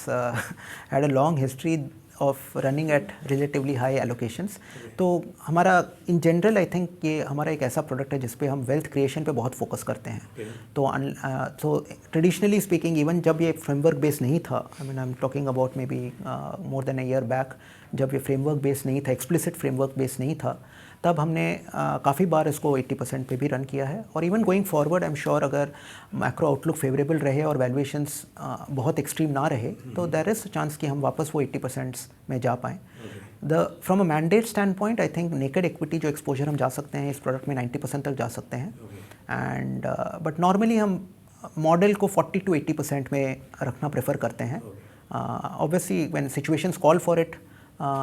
had a long history of running at relatively high allocations. तो हमारा इन जनरल आई थिंक ये हमारा एक ऐसा प्रोडक्ट है जिस पे हम वेल्थ क्रिएशन पे बहुत फोकस करते हैं। तो ट्रेडिशनली स्पीकिंग इवन जब ये फ्रेमवर्क बेस नहीं था, आई mean I am talking about may be more than a year back, जब ये फ्रेमवर्क बेस नहीं था, एक्सप्लिसिट फ्रेमवर्क बेस नहीं था, तब हमने काफ़ी बार इसको 80% पे भी रन किया है। और even going forward I am sure अगर मैक्रो आउटलुक फेवरेबल रहे और वैल्यूएशंस बहुत एक्सट्रीम ना रहे तो देयर इज़ चांस कि हम वापस वो 80% में जा पाएँ। From a mandate stand point I think naked equity जो एक्सपोजर हम जा सकते हैं इस प्रोडक्ट में 90% तक जा सकते हैं। एंड बट नॉर्मली हम मॉडल को 40 to 80% में रखना प्रेफर करते हैं। Obviously when situations call for it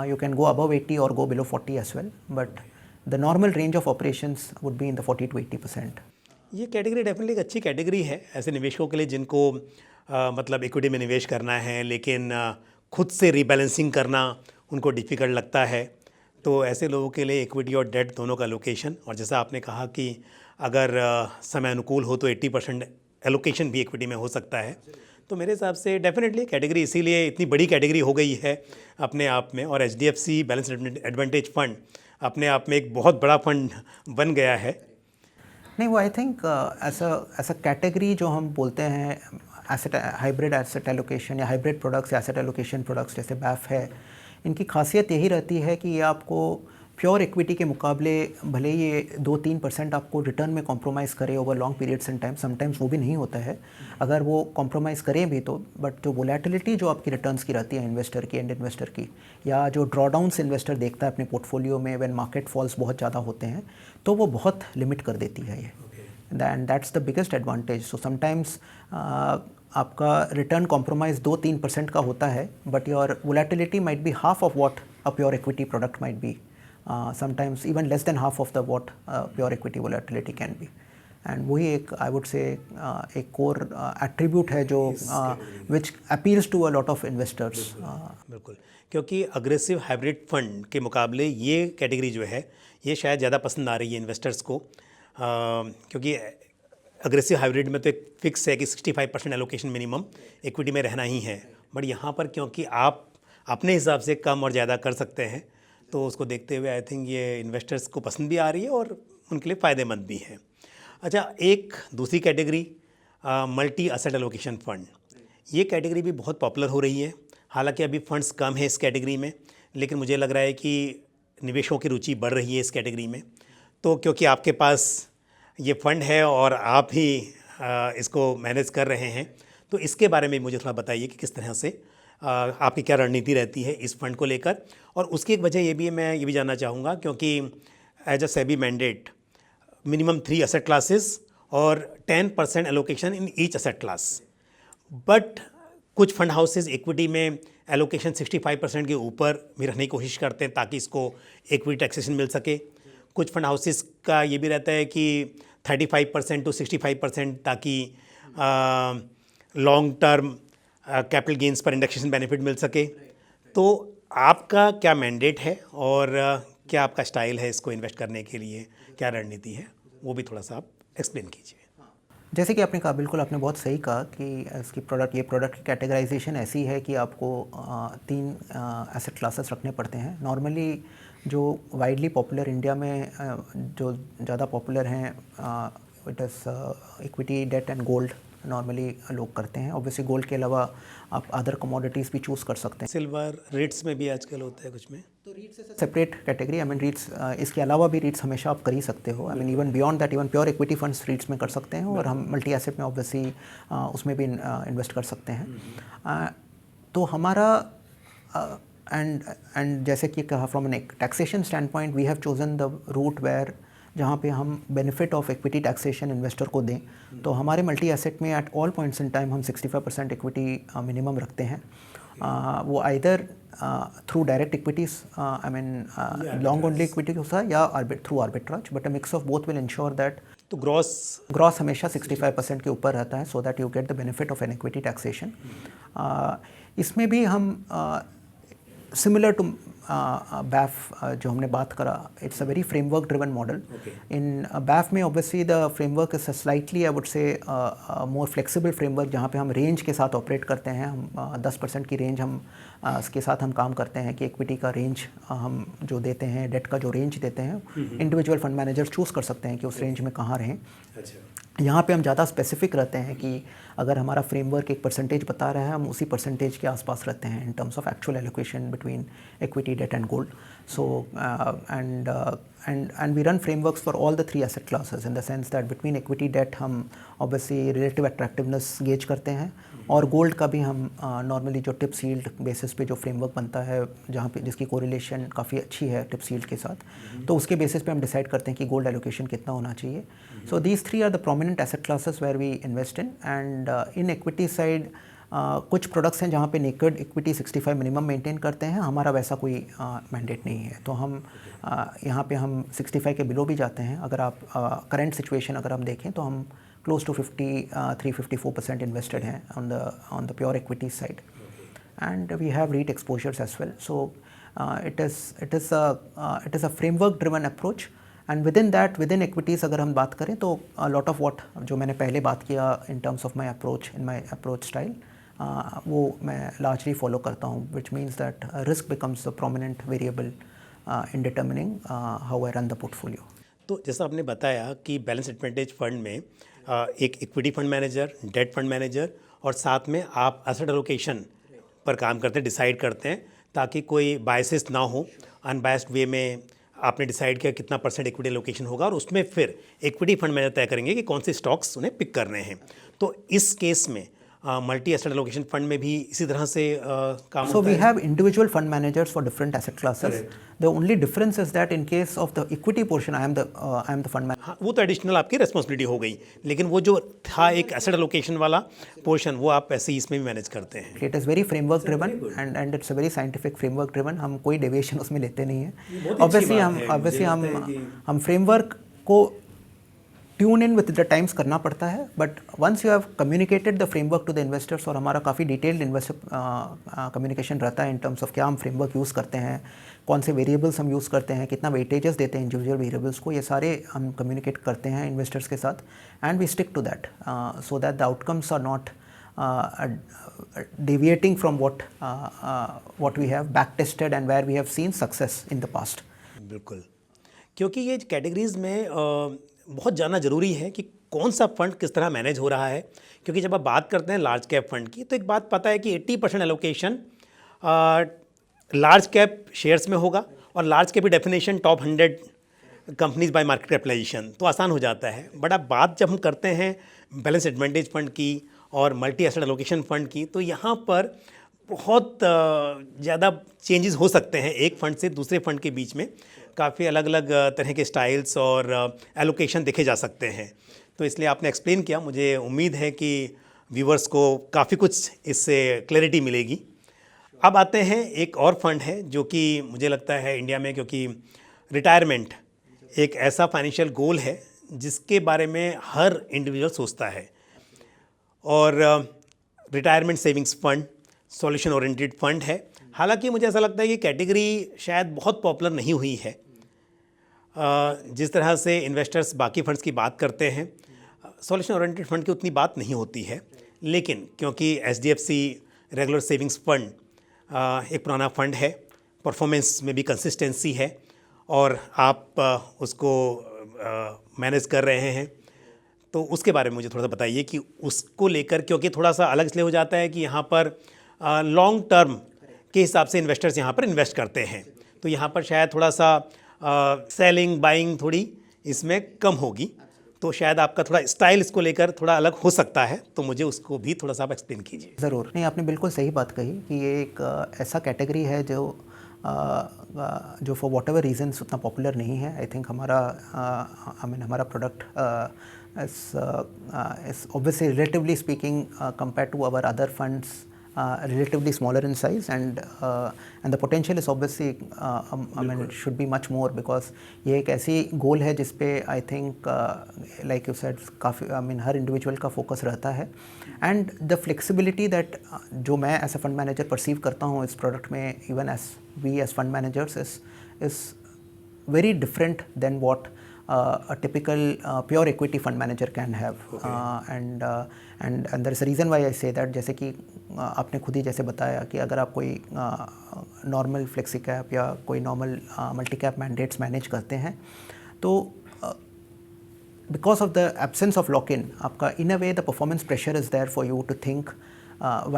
you can go above 80 or go below 40 as well, but the normal range of operations would be in the 40 to 80%. ये कैटेगरी डेफिनेटली एक अच्छी कैटेगरी है ऐसे निवेशकों के लिए जिनको मतलब इक्विटी में निवेश करना है लेकिन खुद से रीबैलेंसिंग करना उनको डिफ़िकल्ट लगता है। तो ऐसे लोगों के लिए इक्विटी और डेट दोनों का एलोकेशन, और जैसा आपने कहा कि अगर समय अनुकूल हो तो 80% एलोकेशन भी इक्विटी में हो सकता है। तो मेरे हिसाब से डेफिनेटली कैटेगरी इसीलिए इतनी बड़ी कैटेगरी हो गई है अपने आप में, और एचडीएफसी बैलेंस एडवांटेज फंड अपने आप में एक बहुत बड़ा फंड बन गया है। नहीं, वो आई थिंक ऐसा कैटेगरी जो हम बोलते हैं एसेट हाइब्रिड एसेट एलोकेशन या हाइब्रिड प्रोडक्ट्स या एसेट एलोकेशन प्रोडक्ट्स जैसे बैफ है, इनकी खासियत यही रहती है कि ये आपको प्योर इक्विटी के मुकाबले भले ये 2-3% आपको रिटर्न में कॉम्प्रोमाइज़ करे over long periods and time, sometimes वो भी नहीं होता है अगर वो कॉम्प्रोमाइज़ करें भी तो, बट जो वोलेटिलिटी जो आपकी रिटर्न्स की रहती है इन्वेस्टर की, एंड इन्वेस्टर की, या जो ड्रॉडाउन्स इन्वेस्टर देखता है अपने पोर्टफोलियो में व्हेन मार्केट फॉल्स बहुत ज़्यादा होते हैं, तो वो बहुत लिमिट कर देती है ये, and that's the biggest advantage. So sometimes आपका रिटर्न कॉम्प्रोमाइज़ 2-3% का होता है, but your volatility might be half of what a pure equity product might be, sometimes even less than half of the what pure equity volatility can be, and वही एक I would say एक core attribute है जो which appeals to a lot of investors। बिल्कुल, क्योंकि अग्रेसिव हाइब्रिड फंड के मुकाबले ये कैटेगरी जो है ये शायद ज़्यादा पसंद आ रही है इन्वेस्टर्स को, क्योंकि अग्रेसिव हाइब्रिड में तो एक फिक्स है कि 65% एलोकेशन मिनिमम इक्विटी में रहना ही है, बट यहाँ पर क्योंकि आप अपने हिसाब से कम और ज़्यादा कर सकते हैं तो उसको देखते हुए आई थिंक ये इन्वेस्टर्स को पसंद भी आ रही है और उनके लिए फ़ायदेमंद भी है। अच्छा, एक दूसरी category multi asset allocation fund, ये कैटेगरी भी बहुत पॉपुलर हो रही है। हालांकि अभी फंड्स कम है इस कैटेगरी में, लेकिन मुझे लग रहा है कि निवेशों की रुचि बढ़ रही है इस कैटेगरी में। तो क्योंकि आपके पास ये फ़ंड है और आप ही इसको मैनेज कर रहे हैं, तो इसके बारे में मुझे थोड़ा बताइए कि किस तरह से आपकी क्या रणनीति रहती है इस फंड को लेकर। और उसकी एक वजह ये भी है, मैं ये भी जानना चाहूँगा, क्योंकि as a SEBI mandate minimum 3 asset classes और 10% allocation in each asset class, but कुछ फंड हाउसेज इक्विटी में एलोकेशन 65% के ऊपर भी रखने की कोशिश करते हैं ताकि इसको इक्विटी टैक्सेशन मिल सके। कुछ फंड हाउसेज का ये भी रहता है कि 35% to 65% ताकि लॉन्ग टर्म कैपिटल गेंस पर इंडेक्सेशन बेनिफिट मिल सके। तो आपका क्या मैंडेट है और क्या आपका स्टाइल है इसको इन्वेस्ट करने के लिए, क्या रणनीति है, वो भी थोड़ा सा आप एक्सप्लेन कीजिए। जैसे कि आपने कहा, बिल्कुल आपने बहुत सही कहा कि ये प्रोडक्ट की कैटेगराइजेशन ऐसी है कि आपको 3 एसेट क्लासेस रखने पड़ते हैं। नॉर्मली जो वाइडली पॉपुलर इंडिया में जो ज़्यादा पॉपुलर हैं it is equity, debt and gold normally लोग करते हैं। ऑब्वियसली गोल्ड के अलावा आप अदर कमोडिटीज़ भी चूज़ कर सकते हैं। सिल्वर, रीट्स में भी आजकल होता है कुछ में, तो रीट्स सेपरेट कैटेगरी, आई मीन रीट्स इसके अलावा भी रीट्स हमेशा आप कर ही सकते हो। I mean even beyond that, even pure equity funds रीट्स में कर सकते हैं, और हम मल्टी एसेट में ऑब्वियसली उसमें भी इन्वेस्ट कर सकते हैं। तो हमारा एंड जैसे कि कहा, from an taxation standpoint we have chosen the route where जहाँ पे हम benefit of equity taxation investor को दें। तो हमारे मल्टी एसेट में at all points in time हम 65% इक्विटी मिनिमम रखते हैं। वो either through direct equities, I mean long only equity होता है, या through arbitrage, but a mix of both will ensure that. तो ग्रॉस हमेशा 65% के ऊपर रहता है, so that you get the benefit of an equity taxation. इसमें भी हम सिमिलर टू बैफ जो हमने बात करा, it's a very framework driven model. In BAF में obviously the framework is slightly I would say more flexible framework, जहाँ पे हम रेंज के साथ ऑपरेट करते हैं. हम 10% की रेंज हम इसके साथ हम काम करते हैं कि इक्विटी का रेंज हम जो देते हैं, डेट का जो रेंज देते हैं, इंडिविजुअल फंड मैनेजर्स चूज़ कर सकते हैं कि उस रेंज में कहाँ रहें. यहाँ पे हम ज़्यादा स्पेसिफिक रहते हैं कि अगर हमारा फ्रेमवर्क एक परसेंटेज बता रहा है, हम उसी परसेंटेज के आसपास रहते हैं in terms of actual allocation between equity, debt and gold. So and we run frameworks for all the three asset classes in the sense that between equity, debt हम obviously relative attractiveness gauge करते हैं, और गोल्ड का भी हम नॉर्मली जो टिप्स यील्ड बेसिस पे जो फ्रेमवर्क बनता है, जहाँ पे जिसकी कोरिलेशन काफ़ी अच्छी है टिप्स यील्ड के साथ, तो उसके बेसिस पे हम डिसाइड करते हैं कि गोल्ड एलोकेशन कितना होना चाहिए. So these three are the prominent asset classes where we invest in. And in equity side कुछ प्रोडक्ट्स हैं जहाँ पे नेकेड इक्विटी 65 मिनिमम मेंटेन करते हैं. हमारा वैसा कोई मैंडेट नहीं है, तो हम यहाँ पे हम 65 के बिलो भी जाते हैं. अगर आप करंट सिचुएशन अगर हम देखें तो हम क्लोज टू 53-54% इन्वेस्टेड हैं on the pure equity side. And we have REIT exposures as well. So it is a framework driven approach. And within that, within equities अगर हम बात करें तो a lot of what जो मैंने पहले बात किया in terms of my approach, in my approach style, वो मैं largely follow करता हूँ, which means that risk becomes a prominent variable in determining how I run the portfolio. तो जैसा आपने बताया कि बैलेंस एडवांटेज फंड में एक equity fund manager, debt fund manager और साथ में आप एसेट एलोकेशन पर काम करते हैं, डिसाइड करते हैं, ताकि कोई बायसेस ना हो. अनबायस्ड वे में आपने डिसाइड किया कितना परसेंट इक्विटी एलोकेशन होगा और उसमें फिर इक्विटी फंड मैनेजर तय करेंगे कि कौन से स्टॉक्स उन्हें पिक करने हैं. तो इस केस में मल्टी एसेट एलोकेशन फंड में भी इसी तरह से काम So we have individual fund managers for different asset classes. The only difference is that in case of the equity portion, I am the fund manager. हाँ, वो तो एडिशनल आपकी रिस्पॉन्सिबिलिटी हो गई, लेकिन वो जो था एक एसेट एलोकेशन वाला पोर्शन, वो आप ऐसे ही इसमें भी मैनेज करते हैं. It is very framework driven and it's a very scientific framework driven. हम कोई डेविएशन उसमें लेते नहीं है. Obviously हम फ्रेमवर्क को tune in with the times करना पड़ता है, but once you have communicated the framework to the investors, और हमारा काफ़ी डिटेल्ड इन्वेस्टर कम्युनिकेशन रहता है इन टर्म्स ऑफ क्या हम फ्रेमवर्क यूज़ करते हैं, कौन से वेरिएबल्स हम यूज़ करते हैं, कितना वेटेजेस देते हैं इंडिविजुअल वेरिएबल्स को, ये सारे हम कम्युनिकेट करते हैं इन्वेस्टर्स के साथ. And we stick to that so that the outcomes are not deviating from what we have back tested and where we have seen success in the past. बिल्कुल, क्योंकि ये कैटेगरीज में बहुत जानना ज़रूरी है कि कौन सा फंड किस तरह मैनेज हो रहा है. क्योंकि जब आप बात करते हैं लार्ज कैप फंड की, तो एक बात पता है कि 80% एलोकेशन लार्ज कैप शेयर्स में होगा, और लार्ज कैप की definition top 100 companies by market capitalisation, तो आसान हो जाता है. बट अब बात जब हम करते हैं बैलेंस एडवांटेज फंड की और मल्टी एसेट एलोकेशन फंड की, तो यहाँ पर बहुत ज़्यादा चेंजेस हो सकते हैं एक फ़ंड से दूसरे फ़ंड के बीच में. काफ़ी अलग अलग तरह के स्टाइल्स और एलोकेशन देखे जा सकते हैं. तो इसलिए आपने एक्सप्लेन किया, मुझे उम्मीद है कि व्यूवर्स को काफ़ी कुछ इससे क्लैरिटी मिलेगी. अब आते हैं एक और फंड है जो कि मुझे लगता है इंडिया में, क्योंकि रिटायरमेंट एक ऐसा फाइनेंशियल गोल है जिसके बारे में हर इंडिविजुअल सोचता है, और retirement savings fund solution oriented fund है. हालांकि मुझे ऐसा लगता है कि कैटेगरी शायद बहुत पॉपुलर नहीं हुई है. जिस तरह से इन्वेस्टर्स बाकी फंड्स की बात करते हैं, सॉल्यूशन ओरिएंटेड फंड की उतनी बात नहीं होती है. लेकिन क्योंकि HDFC रेगुलर सेविंग्स फंड एक पुराना फंड है, परफॉर्मेंस में भी कंसिस्टेंसी है, और आप उसको मैनेज कर रहे हैं, तो उसके बारे में मुझे थोड़ा सा बताइए कि उसको लेकर, क्योंकि थोड़ा सा अलग इसलिए हो जाता है कि यहाँ पर लॉन्ग टर्म के हिसाब से इन्वेस्टर्स यहाँ पर इन्वेस्ट करते हैं, तो यहाँ पर शायद थोड़ा सा सेलिंग बाइंग थोड़ी इसमें कम होगी. तो शायद आपका थोड़ा स्टाइल इसको लेकर थोड़ा अलग हो सकता है, तो मुझे उसको भी थोड़ा सा आप एक्सप्लेन कीजिए. ज़रूर. नहीं, आपने बिल्कुल सही बात कही कि ये एक ऐसा कैटेगरी है जो फॉर वॉट एवर रीजन्स उतना पॉपुलर नहीं है. आई थिंक हमारा product is obviously relatively speaking compared to our other funds relatively smaller in size, and the potential is obviously I mean it should be much more, because ये एक ऐसी गोल है जिस पे I think like you said काफ़ी I mean हर इंडिविजुअल का फोकस रहता है, एंड द फ्लेक्सिबिलिटी दैट जो मैं as a fund manager perceive करता हूँ इस प्रोडक्ट में, even as we as fund managers, is very different than what a typical pure equity fund manager can have. And there is a reason why I say that. जैसे कि आपने खुद ही जैसे बताया कि अगर आप कोई नॉर्मल फ्लेक्सी कैप या कोई normal multi cap mandates manage करते हैं, तो because of the absence of lock-in, आपका in a way the performance pressure is there for you to think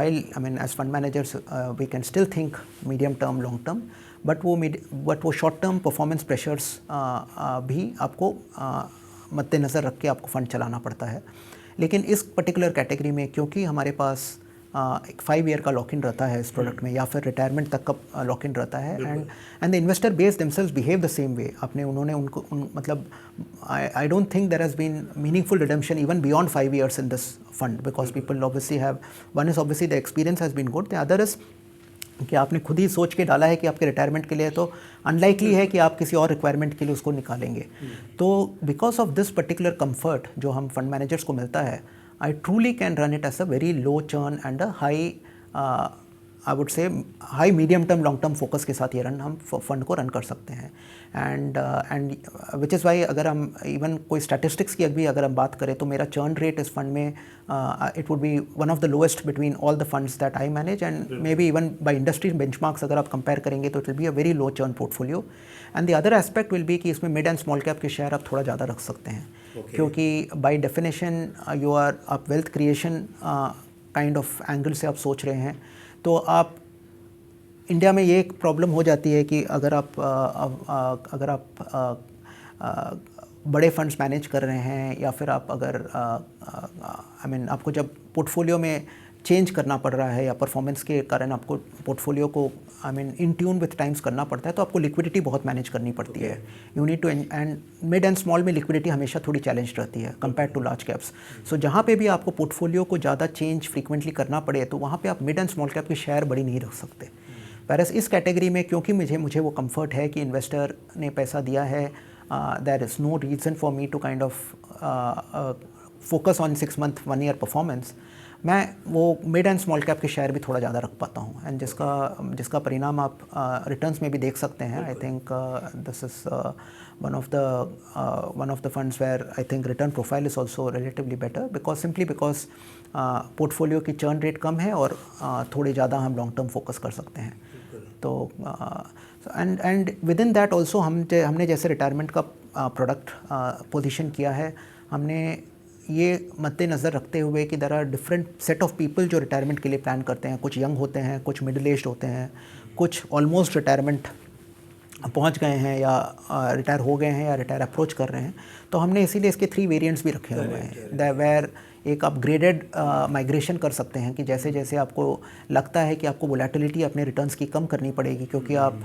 while I mean as fund managers we can still think medium term, long term, but वो शॉर्ट टर्म परफॉर्मेंस प्रेशर्स भी आपको मद्देनज़र रख के आपको फ़ंड चलाना पड़ता है. लेकिन इस पर्टिकुलर कैटेगरी में क्योंकि हमारे पास एक 5 ईयर का लॉक इन रहता है इस प्रोडक्ट में, या फिर रिटायरमेंट तक का लॉक इन रहता है, and the investor base themselves behave the same way. उन्होंने उनको मतलब I don't think there has been meaningful redemption even beyond 5 years in this fund, because people obviously have, one is obviously the experience has been good, the other is कि आपने खुद ही सोच के डाला है कि आपके रिटायरमेंट के लिए, तो अनलाइकली है कि आप किसी और रिक्वायरमेंट के लिए उसको निकालेंगे. तो because of this particular comfort जो हम फंड मैनेजर्स को मिलता है, I truly can run it as a very low churn and a high I would say high medium term long term focus के साथ ये रन हम फंड को रन कर सकते हैं. एंड विच इज़ वाई अगर हम इवन कोई स्टैटिस्टिक्स की अभी अगर हम बात करें, तो मेरा चर्न रेट इस फंड में it would be one of the lowest between all the funds that I manage, and may be even by industry benchmarks अगर आप कंपेयर करेंगे तो it will be a very low churn portfolio. And the other aspect will be कि इसमें मिड एंड स्मॉल कैप के शेयर आप थोड़ा ज़्यादा रख सकते हैं, क्योंकि बाई डेफिनेशन यू आर आप wealth creation kind of angle से आप सोच रहे हैं. तो आप इंडिया में ये एक प्रॉब्लम हो जाती है कि अगर आप बड़े फंड्स मैनेज कर रहे हैं, या फिर आप अगर आई मीन आपको जब पोर्टफोलियो में चेंज करना पड़ रहा है या परफॉर्मेंस के कारण आपको पोर्टफोलियो को I mean in tune with times करना पड़ता है, तो आपको लिक्विडिटी बहुत मैनेज करनी पड़ती है. You need to, and mid and small में लिक्विडिटी हमेशा थोड़ी चैलेंज रहती है compare to large caps. So जहाँ पे भी आपको पोर्टफोलियो को ज़्यादा चेंज फ्रीक्वेंटली करना पड़े, तो वहाँ पे आप मिड एंड स्मॉल कैप के शेयर बड़ी नहीं रख सकते. वैरस इस कैटेगरी में क्योंकि मुझे वो कंफर्ट है कि इन्वेस्टर ने पैसा दिया है, there is no reason for me to kind of focus on 6 month 1 year performance, मैं वो मिड एंड स्मॉल कैप के शेयर भी थोड़ा ज़्यादा रख पाता हूँ. एंड जिसका परिणाम आप रिटर्न्स में भी देख सकते हैं. I think this is one of the funds where I think return profile is also relatively better, because simply because portfolio की चर्न रेट कम है और थोड़ी ज़्यादा हम लॉन्ग टर्म फोकस कर सकते हैं. तो and with in that also हमने जैसे रिटायरमेंट का प्रोडक्ट पोजीशन किया है, हमने ये मद्देनज़र रखते हुए कि there are different set of people जो रिटायरमेंट के लिए प्लान करते हैं. कुछ यंग होते हैं, कुछ मिडिल एज्ड होते हैं, कुछ ऑलमोस्ट रिटायरमेंट पहुंच गए हैं या रिटायर हो गए हैं या रिटायर अप्रोच कर रहे हैं. तो हमने इसीलिए इसके 3 वेरिएंट्स भी रखे हुए हैं, वेयर एक अपग्रेडेड माइग्रेशन कर सकते हैं कि जैसे जैसे आपको लगता है कि आपको वोलेटिलिटी अपने रिटर्न्स की कम करनी पड़ेगी, क्योंकि आप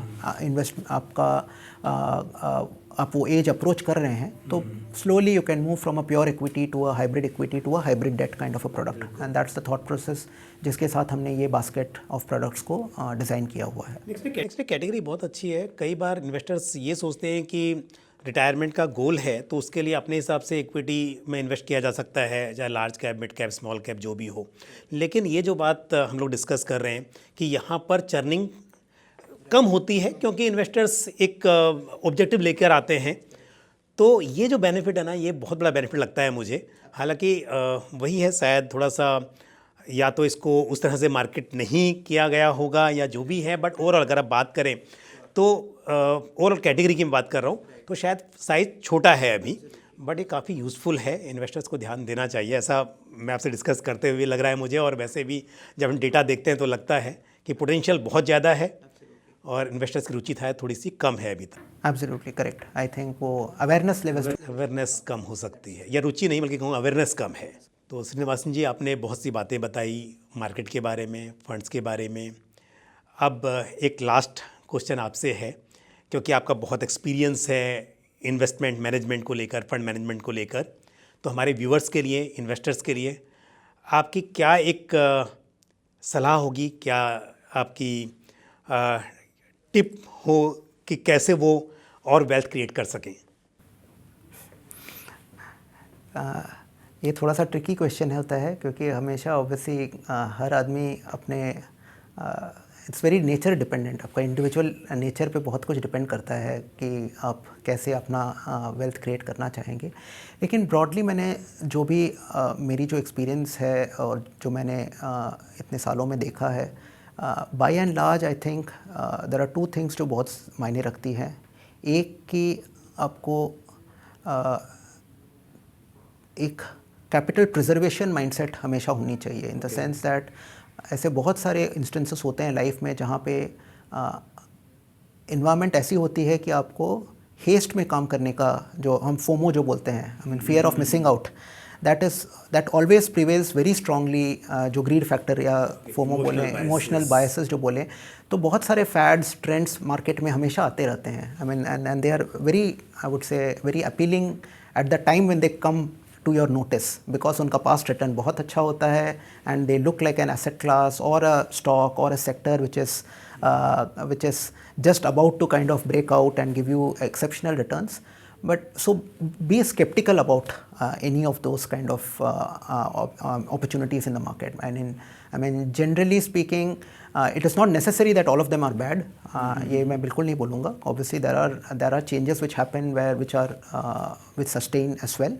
वो एज अप्रोच कर रहे हैं, तो slowly you can move from a pure equity to a hybrid equity to a hybrid debt kind of a product. And that's the thought process जिसके साथ हमने ये बास्केट ऑफ प्रोडक्ट्स को डिज़ाइन किया हुआ है. नेक्स्ट कैटेगरी बहुत अच्छी है. कई बार इन्वेस्टर्स ये सोचते हैं कि रिटायरमेंट का गोल है तो उसके लिए अपने हिसाब से इक्विटी में इन्वेस्ट किया जा सकता है, चाहे large cap, mid cap, small cap जो भी हो. लेकिन ये जो बात हम लोग डिस्कस कर रहे हैं कि यहाँ पर चर्निंग कम होती है, क्योंकि इन्वेस्टर्स एक ऑब्जेक्टिव लेकर आते हैं. तो ये जो बेनिफिट है ना, ये बहुत बड़ा बेनिफिट लगता है मुझे. हालांकि वही है, शायद थोड़ा सा या तो इसको उस तरह से मार्केट नहीं किया गया होगा या जो भी है, बट ओवरऑल अगर आप बात करें तो ओवरऑल कैटेगरी की मैं बात कर रहा हूँ, तो शायद साइज़ छोटा है अभी, बट ये काफ़ी यूज़फुल है. इन्वेस्टर्स को ध्यान देना चाहिए, ऐसा मैं आपसे डिस्कस करते हुए लग रहा है मुझे. और वैसे भी जब हम डेटा देखते हैं तो लगता है कि पोटेंशियल बहुत ज़्यादा है और इन्वेस्टर्स की रुचि था थोड़ी सी कम है अभी तक. Absolutely correct. आई थिंक वो अवेयरनेस कम हो सकती है, या रुचि नहीं बल्कि कहूँ अवेयरनेस कम है. तो श्रीनिवासन जी, आपने बहुत सी बातें बताई मार्केट के बारे में, फंड्स के बारे में. अब एक लास्ट क्वेश्चन आपसे है, क्योंकि आपका बहुत एक्सपीरियंस है इन्वेस्टमेंट मैनेजमेंट को लेकर, फंड मैनेजमेंट को लेकर, तो हमारे व्यूअर्स के लिए, इन्वेस्टर्स के लिए आपकी क्या एक सलाह होगी, क्या आपकी टिप हो कि कैसे वो और वेल्थ क्रिएट कर सकें? ये थोड़ा सा ट्रिकी क्वेश्चन होता है क्योंकि हमेशा ऑब्वियसली हर आदमी अपने इट्स वेरी नेचर डिपेंडेंट, आपका इंडिविजुअल नेचर पे बहुत कुछ डिपेंड करता है कि आप कैसे अपना वेल्थ क्रिएट करना चाहेंगे। लेकिन ब्रॉडली मैंने जो भी मेरी जो एक्सपीरियंस है और जो मैंने इतने सालों में देखा है, by and large I think there are two things जो बहुत मायने रखती हैं। एक कि आपको एक कैपिटल प्रिजर्वेशन माइंडसेट हमेशा होनी चाहिए, इन द सेंस दैट ऐसे बहुत सारे इंस्टेंसेस होते हैं लाइफ में जहाँ पे इन्वायरमेंट ऐसी होती है कि आपको हेस्ट में काम करने का, जो हम फोमो जो बोलते हैं, I mean fear of missing out, that always prevails very strongly, जो ग्रीड फैक्टर या फोमो बोले, इमोशनल बायसेस जो बोले, तो बहुत सारे फैड्स ट्रेंड्स मार्केट में हमेशा आते रहते हैं। I mean and they are very, I would say very appealing at the time when they come to your notice, because उनका past return बहुत अच्छा होता है and they look like an asset class or a stock or a sector which is just about to kind of break out and give you exceptional returns. But so be skeptical about any of those kind of opportunities in the market. I mean generally speaking, it is not necessary that all of them are bad. ये मैं बिल्कुल नहीं बोलूँगा. Obviously there are changes which happen which sustain as well.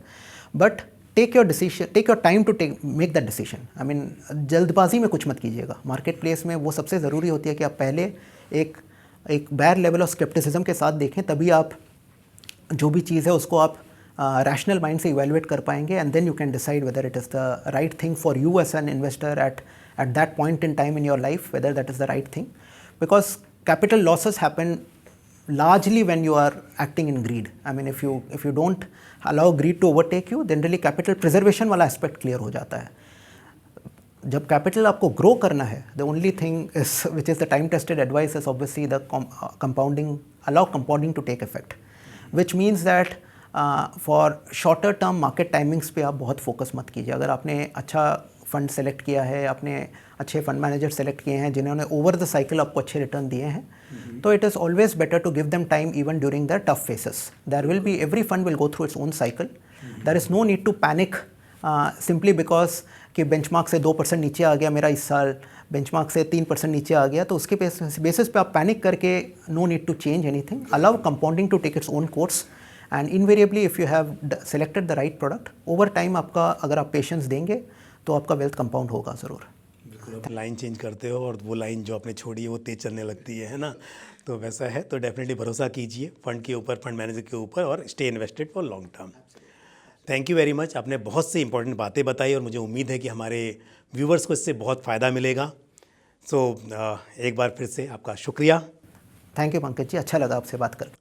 But take your time to make that decision. I mean जल्दबाजी में कुछ मत कीजिएगा. मार्केट प्लेस में वो सबसे ज़रूरी होती है कि आप पहले एक बैर लेवल ऑफ स्केप्टिसिज्म के साथ देखें, तभी आप जो भी चीज़ है उसको आप रैशनल माइंड से इवेलुएट कर पाएंगे, and then you can decide whether it is the right thing for you as an investor at that point in time in your life, whether that is the right thing. Because capital losses happen largely when you are acting in greed. I mean if you don't allow greed to overtake you, then really capital preservation वाला aspect clear हो जाता है. जब capital आपको grow करना है, the only thing is which is the time tested advice is obviously the compounding, allow compounding to take effect, which means that for shorter term market timings पे आप बहुत focus मत कीजिए. अगर आपने अच्छा फंड सेलेक्ट किया है, आपने अच्छे फंड मैनेजर सेलेक्ट किए हैं जिन्होंने ओवर द साइकिल आपको अच्छे रिटर्न दिए हैं, तो it is always better to give them time even during the tough phases. There will be, every fund will go through its own cycle. There is no need to panic simply because कि बेंचमार्क से 2% नीचे आ गया मेरा इस साल, बेंचमार्क से 3% नीचे आ गया, तो उसके बेसिस पे आप पैनिक करके no need to change anything. Allow compounding to take its own course, and invariably if you have selected the right product, over time आपका, अगर आप पेशेंस देंगे तो आपका वेल्थ कंपाउंड होगा ज़रूर. बिल्कुल, आप लाइन चेंज करते हो और वो लाइन जो आपने छोड़ी है वो तेज चलने लगती है ना, तो वैसा है. तो डेफिनेटली भरोसा कीजिए फंड के ऊपर, फंड मैनेजर के ऊपर, और stay invested for long term. Thank you very much. आपने बहुत सी इंपॉर्टेंट बातें बताई और मुझे उम्मीद है कि हमारे व्यूवर्स को इससे बहुत फ़ायदा मिलेगा. सो एक बार फिर से आपका शुक्रिया. थैंक यू पंकज जी, अच्छा लगा आपसे बात कर.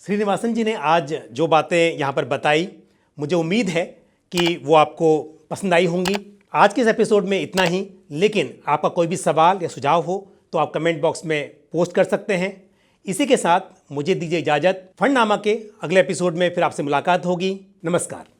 श्रीनिवासन जी ने आज जो बातें यहाँ पर बताई, मुझे उम्मीद है कि वो आपको पसंद आई होंगी. आज के इस एपिसोड में इतना ही, लेकिन आपका कोई भी सवाल या सुझाव हो तो आप कमेंट बॉक्स में पोस्ट कर सकते हैं. इसी के साथ मुझे दीजिए इजाज़त. फंडनामा के अगले एपिसोड में फिर आपसे मुलाकात होगी. नमस्कार.